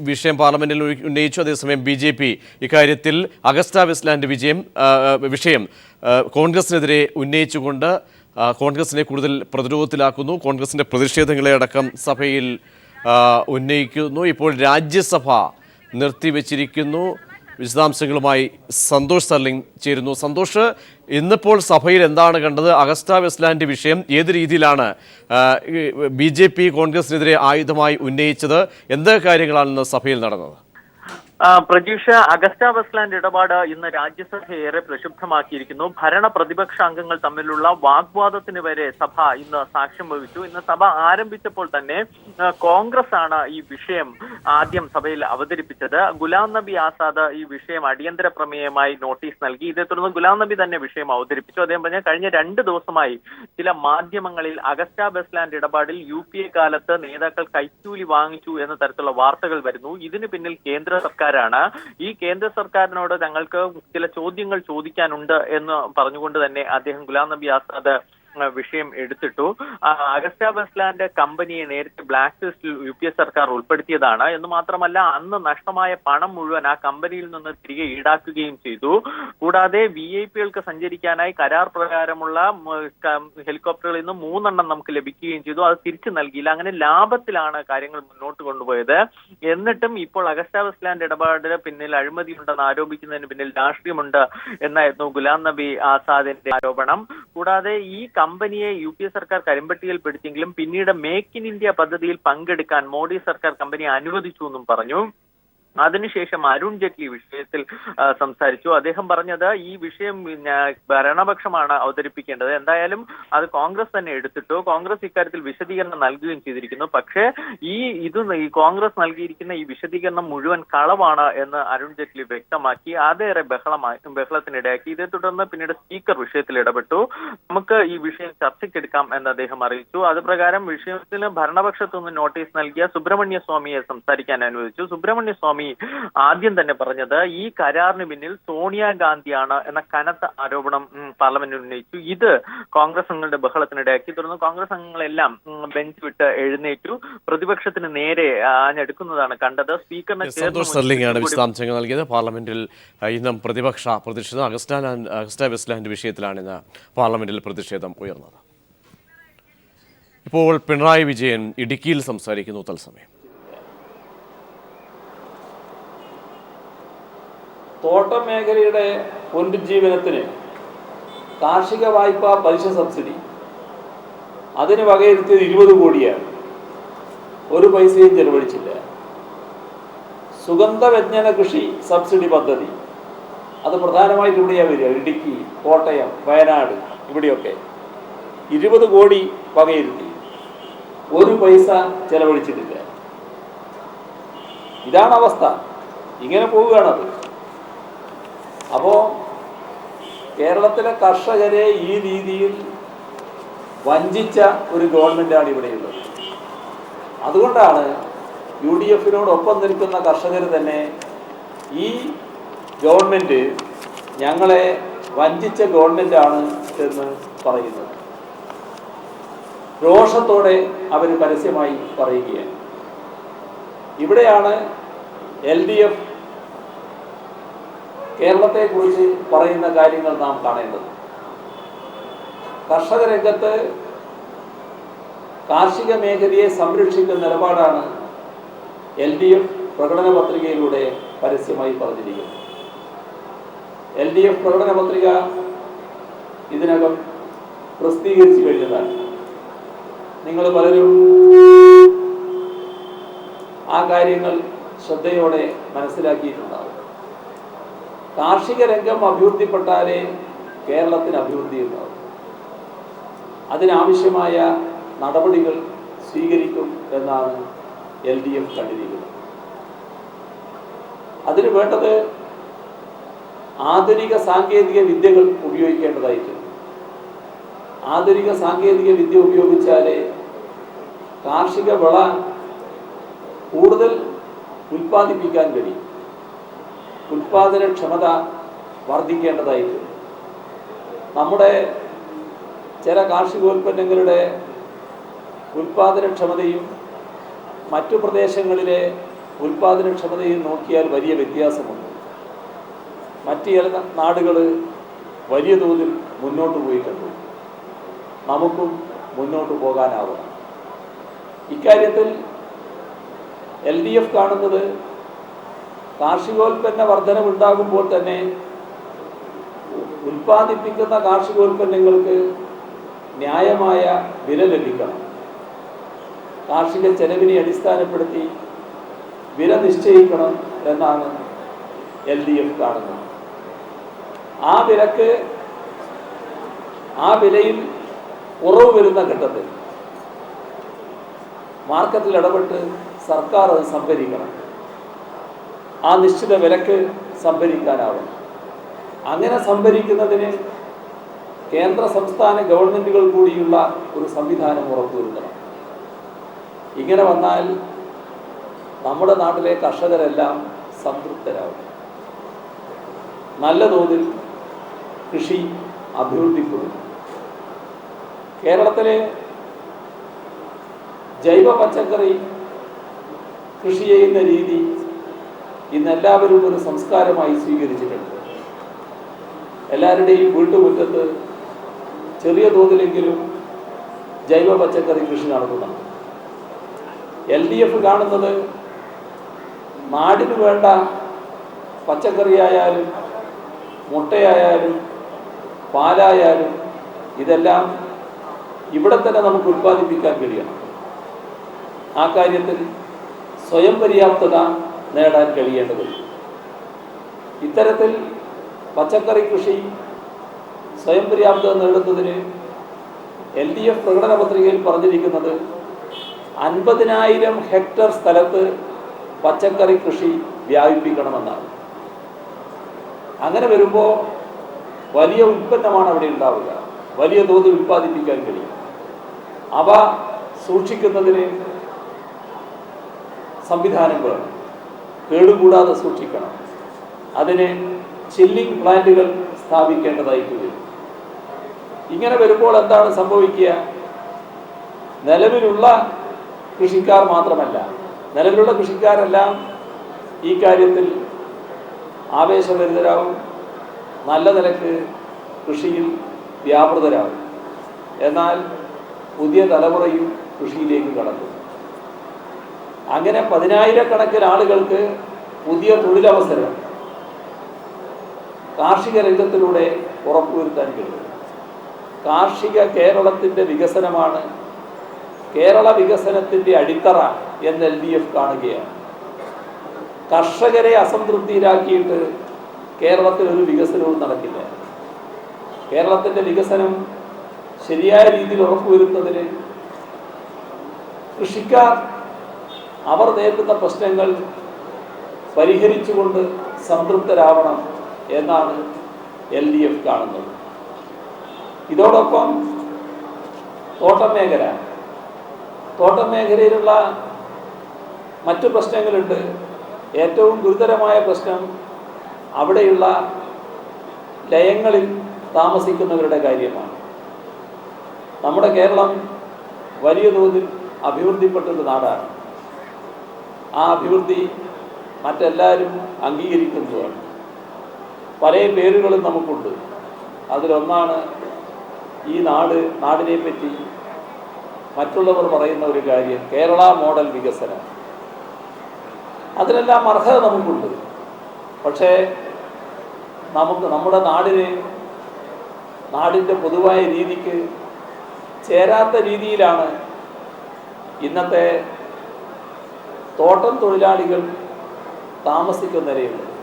വിഷയം പാർലമെന്റിൽ ഉന്നയിച്ചു. അതേസമയം BJP ഇക്കാര്യത്തിൽ അഗസ്റ്റ വെസ്റ്റ്ലാൻഡ് വിഷയം കോൺഗ്രസിനെതിരെ ഉന്നയിച്ചുകൊണ്ട് കോൺഗ്രസിനെ കൂടുതൽ പ്രതിരോധത്തിലാക്കുന്നു. കോൺഗ്രസിൻ്റെ പ്രതിഷേധങ്ങളെ അടക്കം സഭയിൽ ഉന്നയിക്കുന്നു. ഇപ്പോൾ രാജ്യസഭ നിർത്തിവെച്ചിരിക്കുന്നു. വിശദാംശങ്ങളുമായി സന്തോഷ് സർലിംഗ് ചേരുന്നു. സന്തോഷ്, ഇന്നിപ്പോൾ സഭയിൽ എന്താണ് കണ്ടത്? അഗസ്റ്റ വെസ്റ്റ്ലാൻഡ് വിഷയം ഏത് രീതിയിലാണ് BJP കോൺഗ്രസിനെതിരെ ആയുധമായി ഉന്നയിച്ചത്? എന്ത് കാര്യങ്ങളാണ് ഇന്ന് സഭയിൽ നടന്നത്? പ്രജീഷ, അഗസ്റ്റ വെസ്റ്റ്ലാൻഡ് ഇടപാട് ഇന്ന് രാജ്യസഭയെ ഏറെ പ്രക്ഷുബ്ധമാക്കിയിരിക്കുന്നു. ഭരണ പ്രതിപക്ഷ അംഗങ്ങൾ തമ്മിലുള്ള വാഗ്വാദത്തിന് വരെ സഭ ഇന്ന് സാക്ഷ്യം വഹിച്ചു. ഇന്ന് സഭ ആരംഭിച്ചപ്പോൾ തന്നെ കോൺഗ്രസ് ആണ് ഈ വിഷയം ആദ്യം സഭയിൽ അവതരിപ്പിച്ചത്. ഗുലാം നബി ആസാദ് ഈ വിഷയം അടിയന്തര പ്രമേയമായി നോട്ടീസ് നൽകി. ഇതേ തുടർന്ന് ഗുലാം നബി തന്നെ വിഷയം അവതരിപ്പിച്ചു. അദ്ദേഹം പറഞ്ഞ കഴിഞ്ഞ 2 ദിവസമായി ചില മാധ്യമങ്ങളിൽ അഗസ്റ്റ വെസ്റ്റ്ലാൻഡ് ഇടപാടിൽ UPA കാലത്ത് നേതാക്കൾ കൈക്കൂലി വാങ്ങിച്ചു എന്ന തരത്തിലുള്ള വാർത്തകൾ വരുന്നു. ഇതിന് പിന്നിൽ കേന്ദ്ര സർക്കാർ ാണ്. ഈ കേന്ദ്ര സർക്കാരിനോട് ഞങ്ങൾക്ക് ചില ചോദ്യങ്ങൾ ചോദിക്കാനുണ്ട് എന്ന് പറഞ്ഞുകൊണ്ട് തന്നെ അദ്ദേഹം ഗുലാം നബി ആസാദ് വിഷയം എടുത്തിട്ടു. അഗസ്റ്റ വെസ്റ്റ്ലാൻഡ് കമ്പനിയെ നേരത്തെ ബ്ലാക്ക് ലിസ്റ്റിൽ UPA സർക്കാർ ഉൾപ്പെടുത്തിയതാണ് എന്ന് മാത്രമല്ല അന്ന് നഷ്ടമായ പണം മുഴുവൻ ആ കമ്പനിയിൽ നിന്ന് തിരികെ ഈടാക്കുകയും ചെയ്തു. കൂടാതെ VIPകൾക്ക് സഞ്ചരിക്കാനായി കരാർ പ്രകാരമുള്ള ഹെലികോപ്റ്ററുകളിൽ നിന്ന് 3 എണ്ണം നമുക്ക് ലഭിക്കുകയും ചെയ്തു. അത് തിരിച്ചു നൽകിയില്ല. അങ്ങനെ ലാഭത്തിലാണ് കാര്യങ്ങൾ മുന്നോട്ട് കൊണ്ടുപോയത്. എന്നിട്ടും ഇപ്പോൾ അഗസ്റ്റ വെസ്റ്റ്ലാൻഡ് ഇടപാടിന് പിന്നിൽ അഴിമതിയുണ്ടെന്ന് ആരോപിക്കുന്നതിന് പിന്നിൽ രാഷ്ട്രീയമുണ്ട് എന്നായിരുന്നു ഗുലാം നബി ആസാദിന്റെ ആരോപണം. കൂടാതെ ഈ കമ്പനിയെ UPA സർക്കാർ കരിമ്പട്ടികയിൽപ്പെടുത്തിയെങ്കിലും പിന്നീട് മേക്ക് ഇൻ ഇന്ത്യ പദ്ധതിയിൽ പങ്കെടുക്കാൻ മോഡി സർക്കാർ കമ്പനിയെ അനുവദിച്ചു എന്നും പറഞ്ഞു. അതിനുശേഷം അരുൺ ജെയ്റ്റ്ലി വിഷയത്തിൽ സംസാരിച്ചു. അദ്ദേഹം പറഞ്ഞത് ഈ വിഷയം ഭരണപക്ഷമാണ് അവതരിപ്പിക്കേണ്ടത്, എന്തായാലും അത് കോൺഗ്രസ് തന്നെ എടുത്തിട്ടു. കോൺഗ്രസ് ഇക്കാര്യത്തിൽ വിശദീകരണം നൽകുകയും ചെയ്തിരിക്കുന്നു. പക്ഷേ ഈ കോൺഗ്രസ് നൽകിയിരിക്കുന്ന ഈ വിശദീകരണം മുഴുവൻ കളവാണ് എന്ന് അരുൺ ജെയ്റ്റ്ലി വ്യക്തമാക്കി. അതേറെ ബഹളത്തിനിടയാക്കി. ഇതേ തുടർന്ന് പിന്നീട് സ്പീക്കർ വിഷയത്തിൽ ഇടപെട്ടു. നമുക്ക് ഈ വിഷയം ചർച്ചയ്ക്കെടുക്കാം എന്ന് അദ്ദേഹം അറിയിച്ചു. അത് പ്രകാരം വിഷയത്തിന് ഭരണപക്ഷത്തുനിന്ന് നോട്ടീസ് നൽകിയ സുബ്രഹ്മണ്യ സ്വാമിയെ സംസാരിക്കാൻ അനുവദിച്ചു. സുബ്രഹ്മണ്യ സ്വാമി ആദ്യം തന്നെ പറഞ്ഞത് ഈ കരാറിന് പിന്നിൽ സോണിയാഗാന്ധിയാണ് എന്ന കനത്ത ആരോപണം പാർലമെന്റിൽ ഉന്നയിച്ചു. ഇത് കോൺഗ്രസ് അംഗങ്ങളുടെ ബഹളത്തിനിടയാക്കി. തുടർന്ന് കോൺഗ്രസ് അംഗങ്ങളെല്ലാം ബെഞ്ച് വിട്ട് എഴുന്നേറ്റു. പ്രതിപക്ഷത്തിന് നേരെ ആഞ്ഞെടുക്കുന്നതാണ് കണ്ടത്. സ്പീക്കറിനെ സന്തോഷ് സർലിംഗാണ് വിശദാംശങ്ങൾ നൽകിയത്. പാർലമെന്റിൽ ഇന്നും പ്രതിപക്ഷ പ്രതിഷേധം അഗസ്റ്റ വെസ്റ്റ്ലാൻഡ് വിഷയത്തിലാണ് ഇന്ന് പാർലമെന്റിൽ പ്രതിഷേധം ഉയർന്നത്. ഇപ്പോൾ പിണറായി വിജയൻ ഇടുക്കിയിൽ സംസാരിക്കുന്നു. തത്സമയം തോട്ടം മേഖലയുടെ പുനരുജ്ജീവനത്തിന് കാർഷിക വായ്പാ പലിശ സബ്സിഡി അതിന് വകയിരുത്തിയത് 20 കോടിയാണ്. ഒരു പൈസയും ചെലവഴിച്ചില്ല. സുഗന്ധവ്യഞ്ജന കൃഷി സബ്സിഡി പദ്ധതി അത് പ്രധാനമായിട്ട് ഇവിടെയാണ് വരിക. ഇടുക്കി, കോട്ടയം, വയനാട് ഇവിടെയൊക്കെ 20 കോടി വകയിരുത്തി, ഒരു പൈസ ചെലവഴിച്ചിട്ടില്ല. ഇതാണ് അവസ്ഥ. ഇങ്ങനെ പോവുകയാണത്. അപ്പോൾ കേരളത്തിലെ കർഷകരെ ഈ രീതിയിൽ വഞ്ചിച്ച ഒരു ഗവൺമെൻറ്റാണ് ഇവിടെയുള്ളത്. അതുകൊണ്ടാണ് UDF-നോടൊപ്പം നിൽക്കുന്ന കർഷകർ തന്നെ ഈ ഗവൺമെൻറ് ഞങ്ങളെ വഞ്ചിച്ച ഗവൺമെൻറ്റാണ് എന്ന് പറയുന്നത്. രോഷത്തോടെ അവർ പരസ്യമായി പറയുകയാണ്. ഇവിടെയാണ് LDF കേരളത്തെക്കുറിച്ച് പറയുന്ന കാര്യങ്ങൾ നാം കാണേണ്ടത്. കർഷക രംഗത്ത് കാർഷിക മേഖലയെ സംരക്ഷിക്കുന്ന നിലപാടാണ് LDF പ്രകടന പത്രികയിലൂടെ പരസ്യമായി പറഞ്ഞിരിക്കുന്നത്. LDF പ്രകടന പത്രിക ഇതിനകം പ്രസിദ്ധീകരിച്ചു കഴിഞ്ഞതാണ്. നിങ്ങൾ പലരും ആ കാര്യങ്ങൾ ശ്രദ്ധയോടെ മനസ്സിലാക്കിയിട്ടുണ്ടാവും. കാർഷിക രംഗം അഭിവൃദ്ധിപ്പെട്ടാലേ കേരളത്തിന് അഭിവൃദ്ധി ഉണ്ടാവും. അതിനാവശ്യമായ നടപടികൾ സ്വീകരിക്കും എന്നാണ് LDF കണ്ടിരിക്കുന്നത്. അതിന് വേണ്ടത് ആധുനിക സാങ്കേതിക വിദ്യകൾ ഉപയോഗിക്കേണ്ടതായിട്ടുണ്ട്. ആധുനിക സാങ്കേതിക വിദ്യ ഉപയോഗിച്ചാലേ കാർഷിക വിള കൂടുതൽ ഉൽപ്പാദിപ്പിക്കാൻ കഴിയും. ഉൽപാദനക്ഷമത വർദ്ധിക്കേണ്ടതായിട്ടുണ്ട്. നമ്മുടെ ചില കാർഷികോൽപ്പന്നങ്ങളുടെ ഉൽപാദനക്ഷമതയും മറ്റു പ്രദേശങ്ങളിലെ ഉൽപാദനക്ഷമതയും നോക്കിയാൽ വലിയ വ്യത്യാസമുണ്ട്. മറ്റ് ചില നാടുകൾ വലിയ തോതിൽ മുന്നോട്ട് പോയിട്ടുണ്ട്. നമുക്കും മുന്നോട്ട് പോകാനാവണം. ഇക്കാര്യത്തിൽ LDF കാണുന്നത് കാർഷികോൽപ്പന്ന വർധനവുണ്ടാകുമ്പോൾ തന്നെ ഉൽപ്പാദിപ്പിക്കുന്ന കാർഷികോൽപ്പന്നങ്ങൾക്ക് ന്യായമായ വില ലഭിക്കണം. കാർഷിക ചെലവിനെ അടിസ്ഥാനപ്പെടുത്തി വില നിശ്ചയിക്കണം എന്നാണ് LDF കാണുന്നത്. ആ വിലയിൽ കുറവ് വരുന്ന ഘട്ടത്തിൽ മാർക്കറ്റിൽ ഇടപെട്ട് സർക്കാർ അത് സംഭരിക്കണം. ആ നിശ്ചിത വിലക്ക് സംഭരിക്കാനാവണം. അങ്ങനെ സംഭരിക്കുന്നതിന് കേന്ദ്ര സംസ്ഥാന ഗവൺമെൻറ്റുകൾ കൂടിയുള്ള ഒരു സംവിധാനം ഉറപ്പുവരുത്തണം. ഇങ്ങനെ വന്നാൽ നമ്മുടെ നാട്ടിലെ കർഷകരെല്ലാം സംതൃപ്തരാകും. നല്ല തോതിൽ കൃഷി അഭിവൃദ്ധിപ്പെടും. കേരളത്തിലെ ജൈവ പച്ചക്കറി കൃഷി ചെയ്യുന്ന രീതി ഇന്നെല്ലാവരും ഒരു സംസ്കാരമായി സ്വീകരിച്ചിട്ടുണ്ട്. എല്ലാവരുടെയും വീട്ടുമുറ്റത്ത് ചെറിയ തോതിലെങ്കിലും ജൈവ പച്ചക്കറി കൃഷി നടത്തുന്നുണ്ട്. LDF കാണുന്നത് നാടിന് വേണ്ട പച്ചക്കറിയായാലും മുട്ടയായാലും പാലായാലും ഇതെല്ലാം ഇവിടെ തന്നെ നമുക്ക് ഉൽപ്പാദിപ്പിക്കാൻ കഴിയണം. ആ കാര്യത്തിൽ സ്വയം പര്യാപ്തത നേടാൻ കഴിയേണ്ടതുണ്ട്. ഇത്തരത്തിൽ പച്ചക്കറി കൃഷി സ്വയം പര്യാപ്തത നേടുന്നതിന് LDF പ്രകടന പത്രികയിൽ പറഞ്ഞിരിക്കുന്നത് 50,000 ഹെക്ടർ സ്ഥലത്ത് പച്ചക്കറി കൃഷി വ്യാപിപ്പിക്കണമെന്നാണ്. അങ്ങനെ വരുമ്പോൾ വലിയ ഉൽപ്പന്നമാണ് അവിടെ ഉണ്ടാവുക, വലിയ തോതിൽ ഉൽപ്പാദിപ്പിക്കാൻ കഴിയും. അവ സൂക്ഷിക്കുന്നതിന് സംവിധാനം വേണം, കേടുകൂടാതെ സൂക്ഷിക്കണം. അതിന് ചില്ലിംഗ് പ്ലാന്റുകൾ സ്ഥാപിക്കേണ്ടതായിട്ട് വരും. ഇങ്ങനെ വരുമ്പോൾ എന്താണ് സംഭവിക്കുക? നിലവിലുള്ള കൃഷിക്കാർ മാത്രമല്ല, നിലവിലുള്ള കൃഷിക്കാരെല്ലാം ഈ കാര്യത്തിൽ ആവേശഭരിതരാകും, നല്ല നിലക്ക് കൃഷിയിൽ വ്യാപൃതരാകും. എന്നാൽ പുതിയ തലമുറയും കൃഷിയിലേക്ക് കടക്കും. അങ്ങനെ 10,000-കണക്കിന് ആളുകൾക്ക് പുതിയ തൊഴിലവസരം കാർഷിക രംഗത്തിലൂടെ ഉറപ്പുവരുത്താൻ കഴിയും. കാർഷിക കേരളത്തിൻ്റെ വികസനമാണ് കേരള വികസനത്തിൻ്റെ അടിത്തറ എന്ന് LDF കാണുകയാണ്. കർഷകരെ അസംതൃപ്തിയിലാക്കിയിട്ട് കേരളത്തിൽ ഒരു വികസനവും നടക്കില്ല. കേരളത്തിൻ്റെ വികസനം ശരിയായ രീതിയിൽ ഉറപ്പുവരുത്തുന്നതിന് കൃഷിക്കാർ അവർ നേരിടുന്ന പ്രശ്നങ്ങൾ പരിഹരിച്ചുകൊണ്ട് സംതൃപ്തരാവണം എന്നാണ് LDF കാണുന്നത്. ഇതോടൊപ്പം തോട്ടം മേഖലയിലുള്ള മറ്റു പ്രശ്നങ്ങളുണ്ട്. ഏറ്റവും ഗുരുതരമായ പ്രശ്നം അവിടെയുള്ള ലയങ്ങളിൽ താമസിക്കുന്നവരുടെ കാര്യമാണ്. നമ്മുടെ കേരളം വലിയ തോതിൽ അഭിവൃദ്ധിപ്പെട്ടൊരു നാടാണ്. ആ അഭിവൃദ്ധി മറ്റെല്ലാവരും അംഗീകരിക്കുന്നതാണ്. പല പേരുകളും നമുക്കുണ്ട്. അതിലൊന്നാണ് ഈ നാടിനെ പറ്റി മറ്റുള്ളവർ പറയുന്ന ഒരു കാര്യം, കേരള മോഡൽ വികസനം. അതിനെല്ലാം അർഹത നമുക്കുണ്ട്. പക്ഷേ നമ്മുടെ നാടിൻ്റെ പൊതുവായ രീതിക്ക് ചേരാത്ത രീതിയിലാണ് ഇന്നത്തെ തോട്ടം തൊഴിലാളികൾ താമസിക്കുന്ന നിലയുള്ളത്.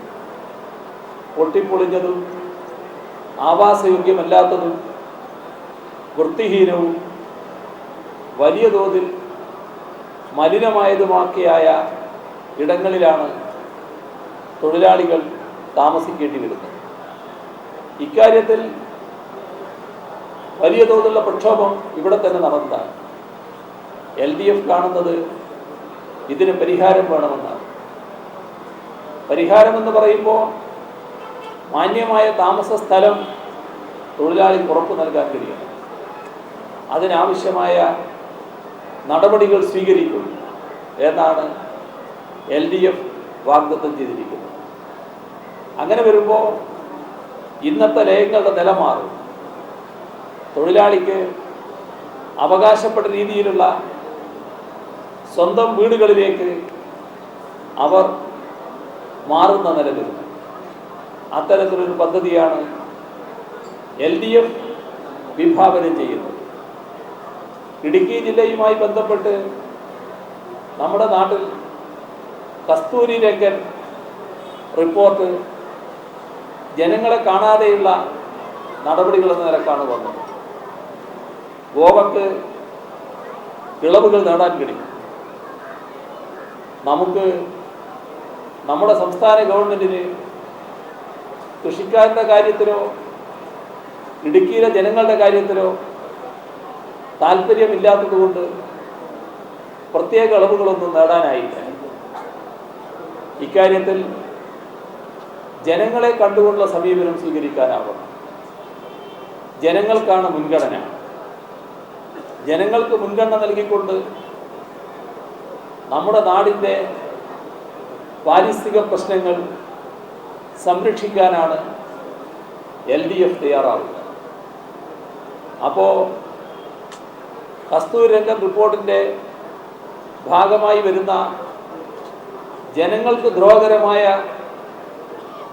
പൊട്ടിപ്പൊളിഞ്ഞതും ആവാസയോഗ്യമല്ലാത്തതും വൃത്തിഹീനവും വലിയ തോതിൽ മലിനമായതുമാക്കിയായ ഇടങ്ങളിലാണ് തൊഴിലാളികൾ താമസിക്കേണ്ടി വരുന്നത്. ഇക്കാര്യത്തിൽ വലിയ തോതിലുള്ള പ്രക്ഷോഭം ഇവിടെ തന്നെ നടന്നതാണ്. LDF കാണുന്നത് ഇതിന് പരിഹാരം വേണമെന്നാണ്. പരിഹാരമെന്ന് പറയുമ്പോൾ മാന്യമായ താമസ സ്ഥലം തൊഴിലാളിക്ക് ഉറപ്പ് നൽകാൻ കഴിയണം. അതിനാവശ്യമായ നടപടികൾ സ്വീകരിക്കും എന്നാണ് LDF വാഗ്ദത്തം ചെയ്തിരിക്കുന്നത്. അങ്ങനെ വരുമ്പോൾ ഇന്നത്തെ ലയങ്ങളുടെ നില മാറും. തൊഴിലാളിക്ക് അവകാശപ്പെട്ട രീതിയിലുള്ള സ്വന്തം വീടുകളിലേക്ക് അവർ മാറുന്ന നില വരും. അത്തരത്തിലൊരു പദ്ധതിയാണ് LDF വിഭാവനം ചെയ്യുന്നത്. ഇടുക്കി ജില്ലയുമായി ബന്ധപ്പെട്ട് നമ്മുടെ നാട്ടിൽ കസ്തൂരി രംഗൻ റിപ്പോർട്ട് ജനങ്ങളെ കാണാതെയുള്ള നടപടികളെന്ന നിലക്കാണ് വന്നത്. ഗോവക്ക് ഇളവുകൾ നേടാൻ കഴിയും. നമുക്ക് നമ്മുടെ സംസ്ഥാന ഗവൺമെൻറ്റിന് കൃഷിക്കാരുടെ കാര്യത്തിലോ ഇടുക്കിയിലെ ജനങ്ങളുടെ കാര്യത്തിലോ താല്പര്യമില്ലാത്തതുകൊണ്ട് പ്രത്യേക ഇളവുകളൊന്നും നേടാനായില്ല. ഇക്കാര്യത്തിൽ ജനങ്ങളെ കണ്ടുകൊണ്ടുള്ള സമീപനം സ്വീകരിക്കാനാവണം. ജനങ്ങൾക്കാണ് മുൻഗണന. ജനങ്ങൾക്ക് മുൻഗണന നൽകിക്കൊണ്ട് നമ്മുടെ നാടിൻ്റെ പാരിസ്ഥിതിക പ്രശ്നങ്ങൾ സംരക്ഷിക്കാനാണ് LDF തയ്യാറാവുക. അപ്പോൾ കസ്തൂരി രംഗൻ റിപ്പോർട്ടിൻ്റെ ഭാഗമായി വരുന്ന ജനങ്ങൾക്ക് ദ്രോഹകരമായ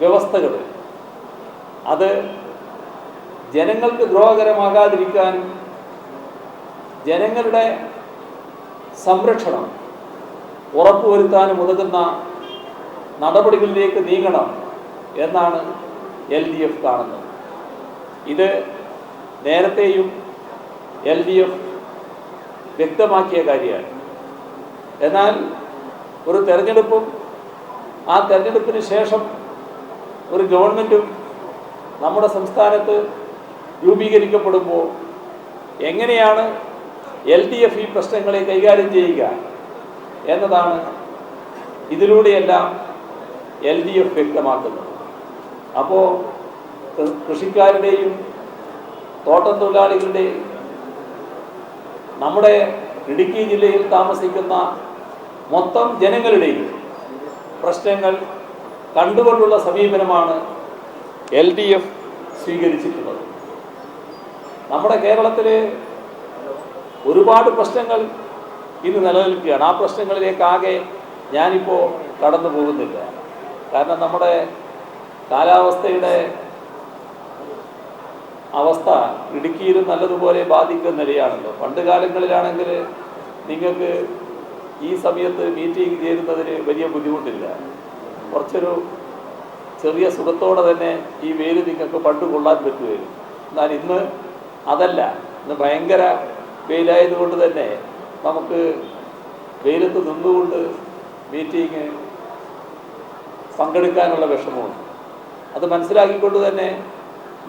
വ്യവസ്ഥകൾ അത് ജനങ്ങൾക്ക് ദ്രോഹകരമാകാതിരിക്കാനും ജനങ്ങളുടെ സംരക്ഷണം ഉറപ്പുവരുത്താനും ഉതകുന്ന നടപടികളിലേക്ക് നീങ്ങണം എന്നാണ് LDF കാണുന്നത്. ഇത് നേരത്തെയും LDF വ്യക്തമാക്കിയ കാര്യമാണ്. എന്നാൽ ഒരു തെരഞ്ഞെടുപ്പും ആ തെരഞ്ഞെടുപ്പിന് ശേഷം ഒരു ഗവൺമെൻറ്റും നമ്മുടെ സംസ്ഥാനത്ത് രൂപീകരിക്കപ്പെടുമ്പോൾ എങ്ങനെയാണ് LDF ഈ പ്രശ്നങ്ങളെ കൈകാര്യം ചെയ്യുക എന്നതാണ് ഇതിലൂടെയെല്ലാം LDF വ്യക്തമാക്കുന്നത്. അപ്പോൾ കൃഷിക്കാരുടെയും തോട്ടം തൊഴിലാളികളുടെയും നമ്മുടെ ഇടുക്കി ജില്ലയിൽ താമസിക്കുന്ന മൊത്തം ജനങ്ങളുടെയും പ്രശ്നങ്ങൾ കണ്ടുകൊണ്ടുള്ള സമീപനമാണ് LDF സ്വീകരിച്ചിട്ടുള്ളത്. നമ്മുടെ കേരളത്തിൽ ഒരുപാട് പ്രശ്നങ്ങൾ ഇന്ന് നിലനിൽക്കുകയാണ്. ആ പ്രശ്നങ്ങളിലേക്കാകെ ഞാനിപ്പോൾ കടന്നു പോകുന്നില്ല. കാരണം നമ്മുടെ കാലാവസ്ഥയുടെ അവസ്ഥ ഇടുക്കിയിലും നല്ലതുപോലെ ബാധിക്കുന്ന നിലയാണല്ലോ. പണ്ട് കാലങ്ങളിലാണെങ്കിൽ നിങ്ങൾക്ക് ഈ സമയത്ത് മീറ്റിംഗ് ചേരുന്നതിന് വലിയ ബുദ്ധിമുട്ടില്ല. കുറച്ചൊരു ചെറിയ സുഖത്തോടെ തന്നെ ഈ വെയിൽ നിങ്ങൾക്ക് പണ്ട് കൊള്ളാൻ പറ്റുമായിരുന്നു. എന്നാൽ ഇന്ന് അതല്ല. ഇന്ന് ഭയങ്കര വെയിലായതുകൊണ്ട് തന്നെ നമുക്ക് വെയിലത്ത് നിന്നുകൊണ്ട് മീറ്റിംഗ് പങ്കെടുക്കാനുള്ള വിഷമമുണ്ട്. അത് മനസ്സിലാക്കിക്കൊണ്ട് തന്നെ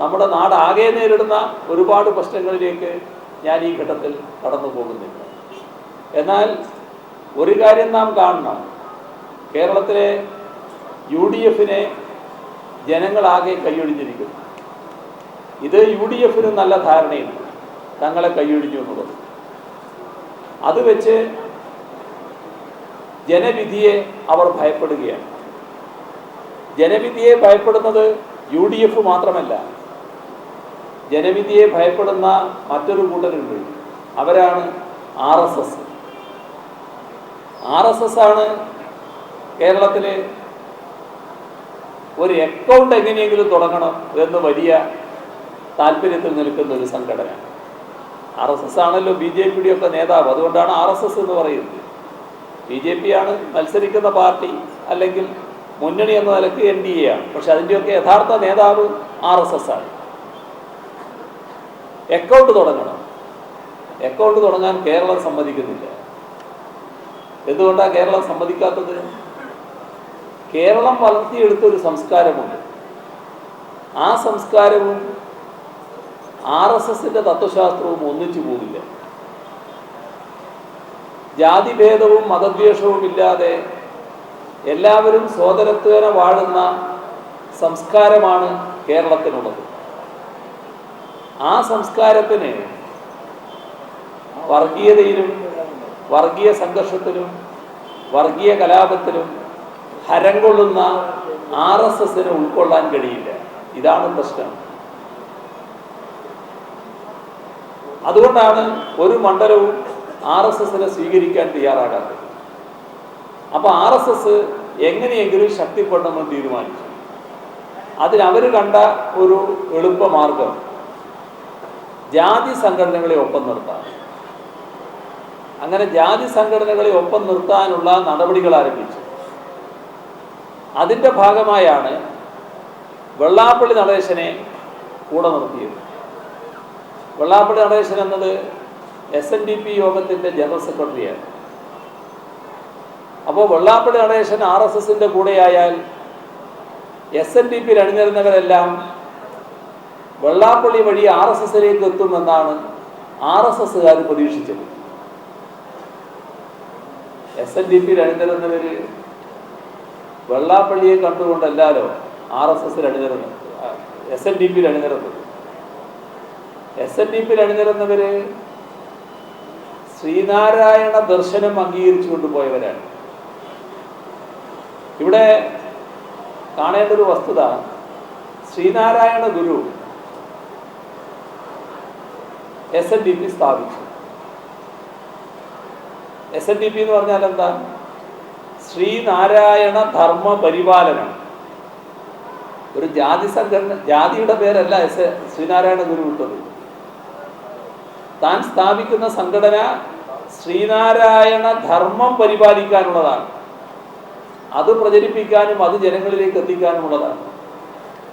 നമ്മുടെ നാടാകെ നേരിടുന്ന ഒരുപാട് പ്രശ്നങ്ങളിലേക്ക് ഞാൻ ഈ ഘട്ടത്തിൽ കടന്നു പോകുന്നില്ല. എന്നാൽ ഒരു കാര്യം നാം കാണണം, കേരളത്തിലെ UDFനെ ജനങ്ങളാകെ കൈയൊഴിഞ്ഞിരിക്കുന്നു. ഇത് UDFന് നല്ല ധാരണയുണ്ട് തങ്ങളെ കൈയൊഴിഞ്ഞു എന്നുള്ളത്. അത് വെച്ച് ജനവിധിയെ അവർ ഭയപ്പെടുകയാണ്. ജനവിധിയെ ഭയപ്പെടുന്നത് UDF മാത്രമല്ല, ജനവിധിയെ ഭയപ്പെടുന്ന മറ്റൊരു കൂട്ടരുണ്ട്. അവരാണ് RSS. RSS ആണ് കേരളത്തിലെ ഒരു അക്കൗണ്ട് എങ്ങനെയെങ്കിലും തുടങ്ങണം എന്ന് വലിയ താല്പര്യത്തിൽ നിൽക്കുന്ന ഒരു സംഘടന. RSS ആണല്ലോ BJPയുടെ ഒക്കെ നേതാവ്. അതുകൊണ്ടാണ് RSS എന്ന് പറയുന്നത്. BJP ആണ് മത്സരിക്കുന്ന പാർട്ടി, അല്ലെങ്കിൽ മുന്നണി എന്ന നിലയ്ക്ക് NDA ആണ്. പക്ഷെ അതിൻ്റെയൊക്കെ യഥാർത്ഥ നേതാവ് RSS ആണ്. അക്കൗണ്ട് തുടങ്ങണം. അക്കൗണ്ട് തുടങ്ങാൻ കേരളം സമ്മതിക്കുന്നില്ല. എന്തുകൊണ്ടാണ് കേരളം സമ്മതിക്കാത്തത്? കേരളം വളർത്തിയെടുത്തൊരു സംസ്കാരമുണ്ട്. ആ സംസ്കാരവും RSSന്റെ തത്വശാസ്ത്രവും ഒന്നിച്ചു പോകില്ല. ജാതിഭേദവും മതദ്വേഷവും ഇല്ലാതെ എല്ലാവരും സോദരത്വേന വാഴുന്ന സംസ്കാരമാണ് കേരളത്തിനുള്ളത്. ആ സംസ്കാരത്തിന് വർഗീയതയിലും വർഗീയ സംഘർഷത്തിലും വർഗീയ കലാപത്തിലും ഹരം കൊള്ളുന്ന RSSന് ഉൾക്കൊള്ളാൻ കഴിയില്ല. ഇതാണ് പ്രശ്നം. അതുകൊണ്ടാണ് ഒരു മണ്ഡലവും RSSനെ സ്വീകരിക്കാൻ തയ്യാറാകാത്തത്. അപ്പോൾ RSS എങ്ങനെയെങ്കിലും ശക്തിപ്പെടണമെന്ന് തീരുമാനിച്ചു. അതിനവർ കണ്ട ഒരു എളുപ്പമാർഗം ജാതി സംഘടനകളെ ഒപ്പം നിർത്താം. അങ്ങനെ ജാതി സംഘടനകളെ ഒപ്പം നിർത്താനുള്ള നടപടികൾ ആരംഭിച്ചു. അതിൻ്റെ ഭാഗമായാണ് വെള്ളാപ്പള്ളി നടേശനെ കൂടെ നിർത്തിയത്. വെള്ളാപ്പള്ളി നടേശൻ എന്നത് SNDP യോഗത്തിൻ്റെ ജനറൽ സെക്രട്ടറിയാണ്. അപ്പോൾ വെള്ളാപ്പള്ളി നടേശൻ RSSന്റെ കൂടെയായാൽ SNDPയിൽ അണിനിരുന്നവരെല്ലാം വെള്ളാപ്പള്ളി വഴി RSSലേക്ക് എത്തുമെന്നാണ് RSSകാർ പ്രതീക്ഷിച്ചത്. SNDPയിൽ അണിനിരുന്നവർ വെള്ളാപ്പള്ളിയെ കണ്ടുകൊണ്ടല്ലോ RSSൽ അണിനിരുന്നത്, SNDPയിൽ അണിനിരുന്നത്. SNDPയിൽ അണിനിരുന്നവർ ശ്രീനാരായണ ദർശനം അംഗീകരിച്ചു കൊണ്ടുപോയവരാണ്. ഇവിടെ കാണേണ്ട ഒരു വസ്തുത, ശ്രീനാരായണ ഗുരു SNDP സ്ഥാപിച്ചു. SNDP എന്ന് പറഞ്ഞാൽ എന്താ? ശ്രീനാരായണ ധർമ്മ പരിപാലനം. ഒരു ജാതി സംഘടന, ജാതിയുടെ പേരല്ല ശ്രീനാരായണ ഗുരു വിട്ടത്. താൻ സ്ഥാപിക്കുന്ന സംഘടന ശ്രീനാരായണ ധർമ്മം പരിപാലിക്കാനുള്ളതാണ്, അത് പ്രചരിപ്പിക്കാനും അത് ജനങ്ങളിലേക്ക് എത്തിക്കാനുമുള്ളതാണ്.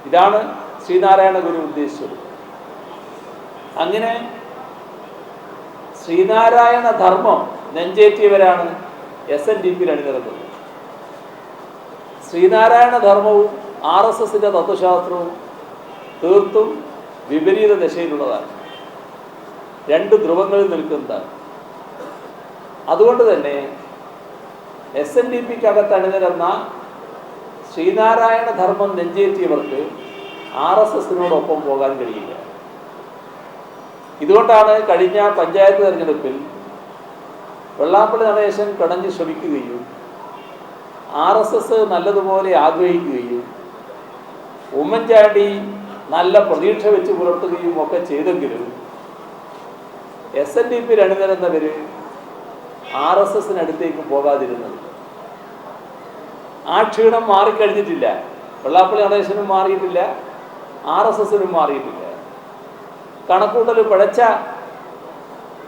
ഇതാണ് ശ്രീനാരായണ ഗുരു ഉദ്ദേശിച്ചത്. അങ്ങനെ ശ്രീനാരായണ ധർമ്മം നെഞ്ചേറ്റിയവരാണ് SNDP അണിനിരന്നത്. ശ്രീനാരായണ ധർമ്മവും RSSന്റെ തത്വശാസ്ത്രവും തീർത്തും വിപരീത ദിശയിലുള്ളതാണ്, രണ്ട് ധ്രുവങ്ങളിൽ നിൽക്കുന്നതാണ്. അതുകൊണ്ട് തന്നെ SNDPക്കകത്ത് അണിനിരന്ന ശ്രീനാരായണ ധർമ്മം നെഞ്ചേറ്റിയവർക്ക് RSSനോടൊപ്പം പോകാൻ കഴിയില്ല. ഇതുകൊണ്ടാണ് കഴിഞ്ഞ പഞ്ചായത്ത് തെരഞ്ഞെടുപ്പിൽ വെള്ളാപ്പള്ളി നടേശൻ കടഞ്ഞ് ശ്രമിക്കുകയും RSS നല്ലതുപോലെ ആഗ്രഹിക്കുകയും ഉമ്മൻചാണ്ടി നല്ല പ്രതീക്ഷ വെച്ച് പുലർത്തുകയും ഒക്കെ ചെയ്തെങ്കിലും SNDP അണിനിരന്നവർ RSSനടുത്തേക്ക് പോകാതിരുന്നത്. ആ ക്ഷീണം മാറിക്കഴിഞ്ഞിട്ടില്ല. വെള്ളാപ്പള്ളി നടേശനും മാറിയിട്ടില്ല, RSSനും മാറിയിട്ടില്ല. കണക്കൂട്ടൽ പിഴച്ച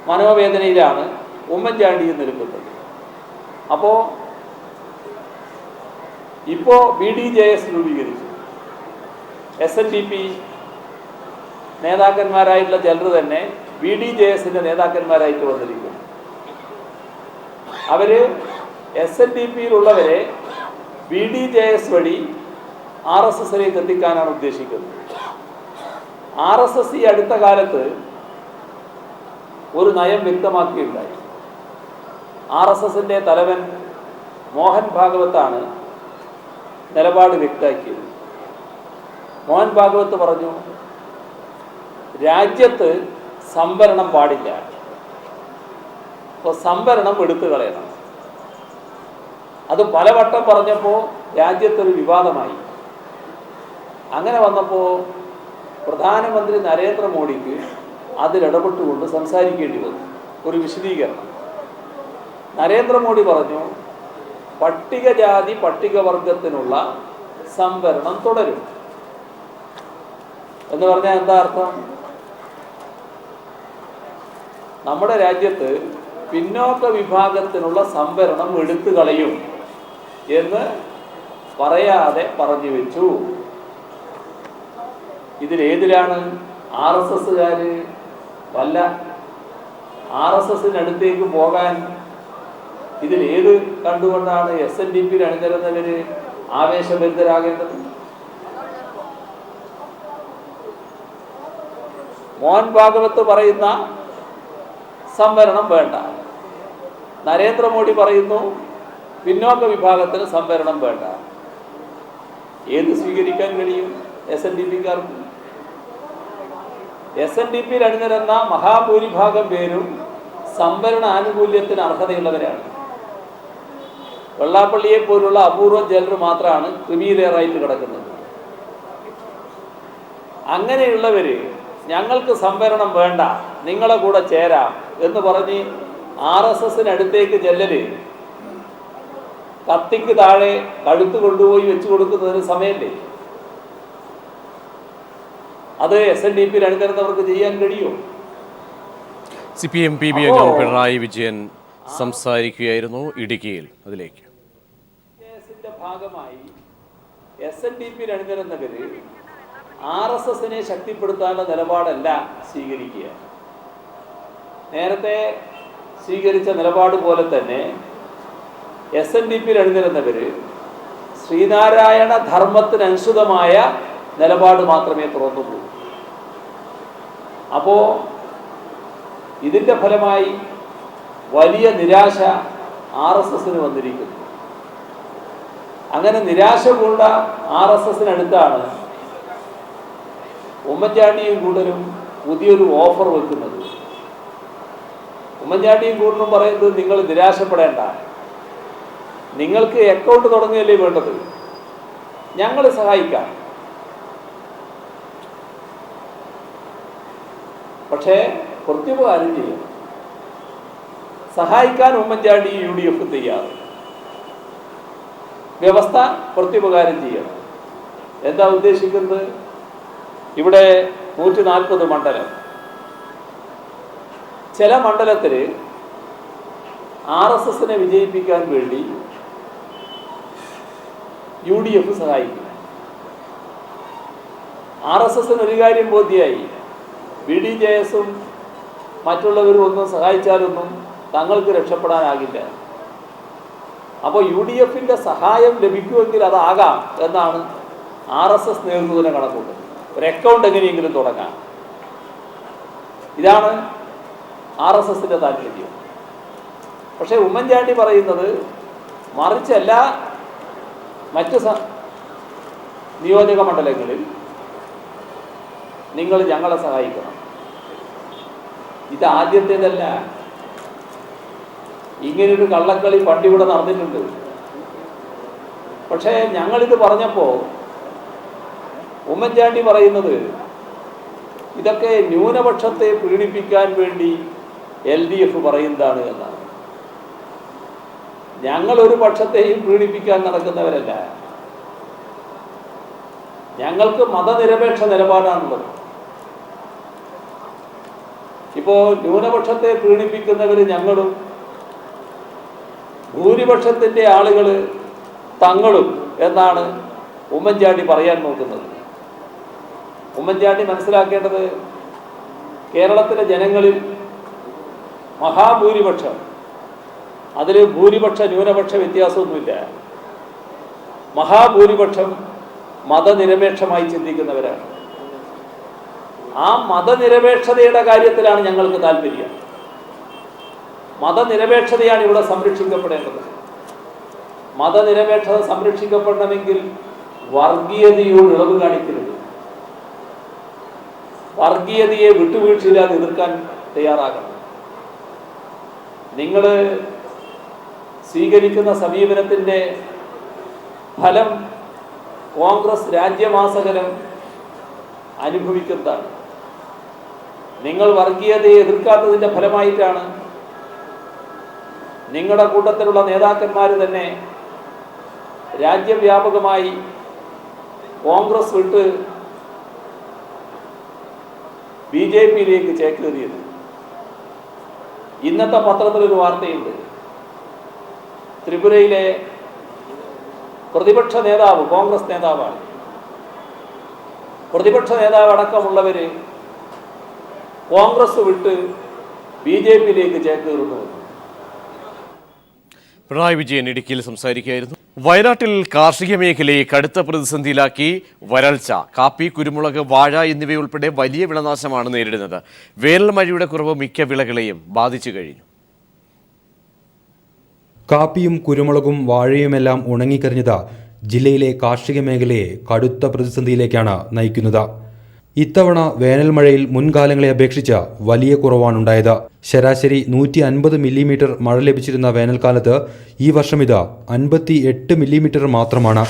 മനോവേദനയിലാണ് ഉമ്മൻചാണ്ടിയും നിൽക്കുന്നത്. അപ്പോൾ ഇപ്പോൾ BDJS രൂപീകരിച്ചു. SNDP നേതാക്കന്മാരായിട്ടുള്ള ചിലർ തന്നെ BDJSന്റെ നേതാക്കന്മാരായിട്ട് വന്നിരിക്കുന്നു. അവർ SNDPയിലുള്ളവരെ BDJS വഴി RSSലേക്ക് എത്തിക്കാനാണ് ഉദ്ദേശിക്കുന്നത്. RSS ഈ അടുത്ത കാലത്ത് ഒരു നയം വ്യക്തമാക്കിയിട്ടുണ്ടായി. RSSന്റെ തലവൻ മോഹൻ ഭാഗവത്താണ് നിലപാട് വ്യക്തമാക്കിയത്. മോഹൻ ഭാഗവത് പറഞ്ഞു, രാജ്യത്ത് സംവരണം പാടില്ല, അപ്പോൾ സംവരണം എടുത്തു കളയണം. അത് പലവട്ടം പറഞ്ഞപ്പോൾ രാജ്യത്തൊരു വിവാദമായി. അങ്ങനെ വന്നപ്പോൾ പ്രധാനമന്ത്രി നരേന്ദ്രമോദിക്ക് അതിലിടപെട്ടുകൊണ്ട് സംസാരിക്കേണ്ടി വന്നു, ഒരു വിശദീകരണം. നരേന്ദ്രമോദി പറഞ്ഞു, പട്ടികജാതി പട്ടികവർഗത്തിനുള്ള സംവരണം തുടരും എന്ന് പറഞ്ഞാൽ എന്താ അർത്ഥം? നമ്മുടെ രാജ്യത്ത് പിന്നോക്ക വിഭാഗത്തിനുള്ള സംവരണം എടുത്തു കളയും എന്ന് പറയാതെ പറഞ്ഞു വെച്ചു. ഇതിലേതിലാണ് RSSകാർ വല്ല RSSനടുത്തേക്ക് പോകാൻ ഇതിലേത് കണ്ടുകൊണ്ടാണ് SNDPയിൽ അണിനിരന്നവർ ആവേശഭരിതരാകേണ്ടത്? മോഹൻ ഭാഗവത് പറയുന്ന സംവരണം വേണ്ട, നരേന്ദ്രമോദി പറയുന്നു പിന്നോക്ക വിഭാഗത്തിന് സംവരണം വേണ്ട. ഏത് സ്വീകരിക്കാൻ കഴിയും SNDPക്കാർക്ക്? SNDPയിൽ അണിനിരന്ന മഹാഭൂരിഭാഗം പേരും സംവരണ ആനുകൂല്യത്തിന് അർഹതയുള്ളവരാണ്. വെള്ളാപ്പള്ളിയെ പോലുള്ള അപൂർവം ചിലർ മാത്രമാണ് ക്രിമിയിലേറായിട്ട് കിടക്കുന്നത്. അങ്ങനെയുള്ളവർ ഞങ്ങൾക്ക് സംവരണം വേണ്ട, നിങ്ങളെ കൂടെ ചേരാം എന്ന് പറഞ്ഞ് RSSനടുത്തേക്ക് ചെല്ലല് കത്തിക്ക് താഴെ കഴുത്ത് കൊണ്ടുപോയി വെച്ചു കൊടുക്കുന്നതിന് സമയല്ലേ? അത് SNDPയിൽ അണിനിരന്നവർക്ക് ചെയ്യാൻ കഴിയുമോ? CPM PB അംഗം പിണറായി വിജയൻ സംസാരിക്കുകയായിരുന്നു ഇടുക്കിയിൽ. അതിലേക്ക് ഭാഗമായി SNDPയിൽ അണിനിരന്നവർ RSSനെ ശക്തിപ്പെടുത്താനുള്ള നിലപാടല്ല സ്വീകരിക്കുക. നേരത്തെ സ്വീകരിച്ച നിലപാട് പോലെ തന്നെ SNDPയിൽ അണിനിരന്നവർ ശ്രീനാരായണ ധർമ്മത്തിനനുസൃതമായ നിലപാട് മാത്രമേ തുറന്നുള്ളൂ. അപ്പോൾ ഇതിൻ്റെ ഫലമായി വലിയ നിരാശ RSSന് വന്നിരിക്കുന്നു. അങ്ങനെ നിരാശ കൊണ്ട RSSനടുത്താണ് ഉമ്മൻചാണ്ടിയും കൂട്ടരും പുതിയൊരു ഓഫർ വെക്കുന്നത്. ഉമ്മൻചാണ്ടിയും കൂട്ടരും പറയുന്നത്, നിങ്ങൾ നിരാശപ്പെടേണ്ട, നിങ്ങൾക്ക് അക്കൗണ്ട് തുടങ്ങുകയല്ലേ വേണ്ടത്, ഞങ്ങൾ സഹായിക്കാം. പക്ഷേ പ്രത്യുപകാരം ചെയ്യും. സഹായിക്കാൻ ഉമ്മൻചാണ്ടി UDF തയ്യാറ്, വ്യവസ്ഥ പ്രത്യുപകാരം ചെയ്യണം. എന്താ ഉദ്ദേശിക്കുന്നത്? ഇവിടെ 140 മണ്ഡലം, ചില മണ്ഡലത്തിൽ RSSനെ വിജയിപ്പിക്കാൻ വേണ്ടി UDF സഹായിക്കും. RSSന് ഒരു കാര്യം ബോധ്യമായി, BDJS-ഉം മറ്റുള്ളവരും ഒന്നും സഹായിച്ചാലൊന്നും തങ്ങൾക്ക് രക്ഷപ്പെടാനാകില്ല. അപ്പോൾ UDF-ന്റെ സഹായം ലഭിക്കുമെങ്കിൽ അതാകാം എന്നാണ് RSS നേതൃത്വത്തിന് കണക്കൂട്ടുന്നത്. ഒരു അക്കൗണ്ട് എങ്ങനെയെങ്കിലും തുടങ്ങാം. ഇതാണ് RSSന്റെ താല്പര്യം. പക്ഷേ ഉമ്മൻചാണ്ടി പറയുന്നത് മറിച്ചല്ല, മറ്റ് നിയോജക മണ്ഡലങ്ങളിൽ നിങ്ങൾ ഞങ്ങളെ സഹായിക്കണം. ഇത് ആദ്യത്തേതല്ല. ഇങ്ങനൊരു കള്ളക്കളി പണ്ടിവിടെ നടന്നിട്ടുണ്ട്. പക്ഷേ ഞങ്ങളിത് പറഞ്ഞപ്പോൾ ഉമ്മൻചാണ്ടി പറയുന്നത് ഇതൊക്കെ ന്യൂനപക്ഷത്തെ പീഡിപ്പിക്കാൻ വേണ്ടി LDF പറയുന്നതാണ് എന്നാണ്. ഞങ്ങളൊരു പക്ഷത്തെയും പീഡിപ്പിക്കാൻ നടക്കുന്നവരല്ല. ഞങ്ങൾക്ക് മതനിരപേക്ഷ നിലപാടാണുള്ളത്. ഇപ്പോൾ ന്യൂനപക്ഷത്തെ പീഡിപ്പിക്കുന്നവർ ഞങ്ങളും ഭൂരിപക്ഷത്തിൻ്റെ ആളുകൾ തങ്ങളും എന്നാണ് ഉമ്മൻചാണ്ടി പറയാൻ നോക്കുന്നത്. ഉമ്മൻചാണ്ടി മനസ്സിലാക്കേണ്ടത് കേരളത്തിലെ ജനങ്ങളിൽ മഹാഭൂരിപക്ഷം, അതിൽ ഭൂരിപക്ഷ ന്യൂനപക്ഷ വ്യത്യാസമൊന്നുമില്ല, മഹാഭൂരിപക്ഷം മതനിരപേക്ഷമായി ചിന്തിക്കുന്നവരാണ്. ആ മതനിരപേക്ഷതയുടെ കാര്യത്തിലാണ് ഞങ്ങൾക്ക് താല്പര്യം. മതനിരപേക്ഷതയാണ് ഇവിടെ സംരക്ഷിക്കപ്പെടേണ്ടത്. മതനിരപേക്ഷത സംരക്ഷിക്കപ്പെടണമെങ്കിൽ വർഗീയതയോട് ഇളവ് കാണിക്കരുത്. വർഗീയതയെ വിട്ടുവീഴ്ചയില്ലാതെ എതിർക്കാൻ തയ്യാറാകണം. നിങ്ങൾ സ്വീകരിക്കുന്ന സമീപനത്തിൻ്റെ ഫലം കോൺഗ്രസ് രാജ്യമാസകലം അനുഭവിക്കുന്നതാണ്. നിങ്ങൾ വർഗീയതയെ എതിർക്കാത്തതിൻ്റെ ഫലമായിട്ടാണ് നിങ്ങളുടെ കൂട്ടത്തിലുള്ള നേതാക്കന്മാർ തന്നെ രാജ്യവ്യാപകമായി കോൺഗ്രസ് വിട്ട് BJP-യിലേക്ക് ചേക്കേറിയത്. ഇന്നത്തെ പത്രത്തിലൊരു വാർത്തയുണ്ട്. ത്രിപുരയിലെ പ്രതിപക്ഷ നേതാവ്, കോൺഗ്രസ് നേതാവാണ്, പ്രതിപക്ഷ നേതാവ് അടക്കമുള്ളവർ കോൺഗ്രസ് വിട്ട് BJP-യിലേക്ക് ചേക്കേറുന്നു. പിണറായി വിജയൻ ഇടുക്കിയിൽ സംസാരിക്കുകയായിരുന്നു. വയനാട്ടിൽ കാർഷിക മേഖലയെ കടുത്ത പ്രതിസന്ധിയിലാക്കി വരൾച്ച. കാപ്പി, കുരുമുളക്, വാഴ എന്നിവയുൾപ്പെടെ വലിയ വിളനാശമാണ് നേരിടുന്നത്. വേനൽ മഴയുടെ കുറവ് മിക്ക വിളകളെയും ബാധിച്ചു കഴിഞ്ഞു. കാപ്പിയും കുരുമുളകും വാഴയുമെല്ലാം ഉണങ്ങിക്കരിഞ്ഞത് ജില്ലയിലെ കാർഷിക മേഖലയെ കടുത്ത പ്രതിസന്ധിയിലേക്കാണ് നയിക്കുന്നത്. ഇത്തവണ വേനൽ മഴയിൽ മുൻകാലങ്ങളെ അപേക്ഷിച്ച് വലിയ കുറവാണുണ്ടായത്. ശരാശരി 150 മില്ലിമീറ്റർ മഴ ലഭിച്ചിരുന്ന വേനൽക്കാലത്ത് ഈ വർഷം ഇത് 58 മില്ലിമീറ്റർ മാത്രമാണ്.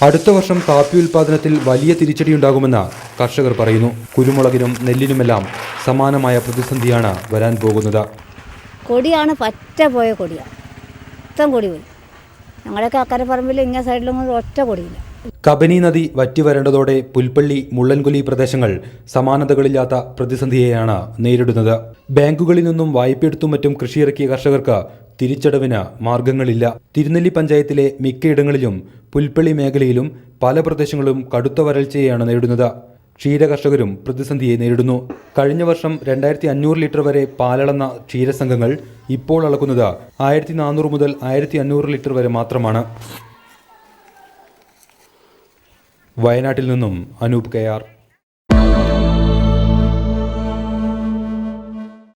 അടുത്ത വർഷം കാപ്പി ഉൽപ്പാദനത്തിൽ വലിയ തിരിച്ചടിയുണ്ടാകുമെന്ന് കർഷകർ പറയുന്നു. കുരുമുളകിനും നെല്ലിനുമെല്ലാം സമാനമായ പ്രതിസന്ധിയാണ് വരാൻ പോകുന്നത്. കൊടിയാണ് പറ്റ പോയ കൊടിയാണ്, മൊത്തം കൊടി പോയി. ഞങ്ങളൊക്കെ അക്കരെ പറമ്പിൽ ഇങ്ങേ സൈഡിലൊന്നും ഒറ്റ കൊടിയില്ല. കബനി നദി വറ്റിവരണ്ടതോടെ പുൽപ്പള്ളി, മുള്ളൻകൊല്ലി പ്രദേശങ്ങൾ സമാനതകളില്ലാത്ത പ്രതിസന്ധിയെയാണ് നേരിടുന്നത്. ബാങ്കുകളിൽ നിന്നും വായ്പയെടുത്തും മറ്റും കൃഷിയിറക്കിയ കർഷകർക്ക് തിരിച്ചടവിന് മാർഗങ്ങളില്ല. തിരുനെല്ലി പഞ്ചായത്തിലെ മിക്കയിടങ്ങളിലും പുൽപ്പള്ളി മേഖലയിലും പല പ്രദേശങ്ങളും കടുത്ത വരൾച്ചയെയാണ് നേരിടുന്നത്. ക്ഷീരകർഷകരും പ്രതിസന്ധിയെ നേരിടുന്നു. കഴിഞ്ഞ വർഷം 2500 ലിറ്റർ വരെ പാലളന്ന ക്ഷീരസംഘങ്ങൾ ഇപ്പോൾ അളക്കുന്നത് 1400 മുതൽ 1500 ലിറ്റർ വരെ മാത്രമാണ്. വയനാട്ടിൽ നിന്നും അനൂപ് KR.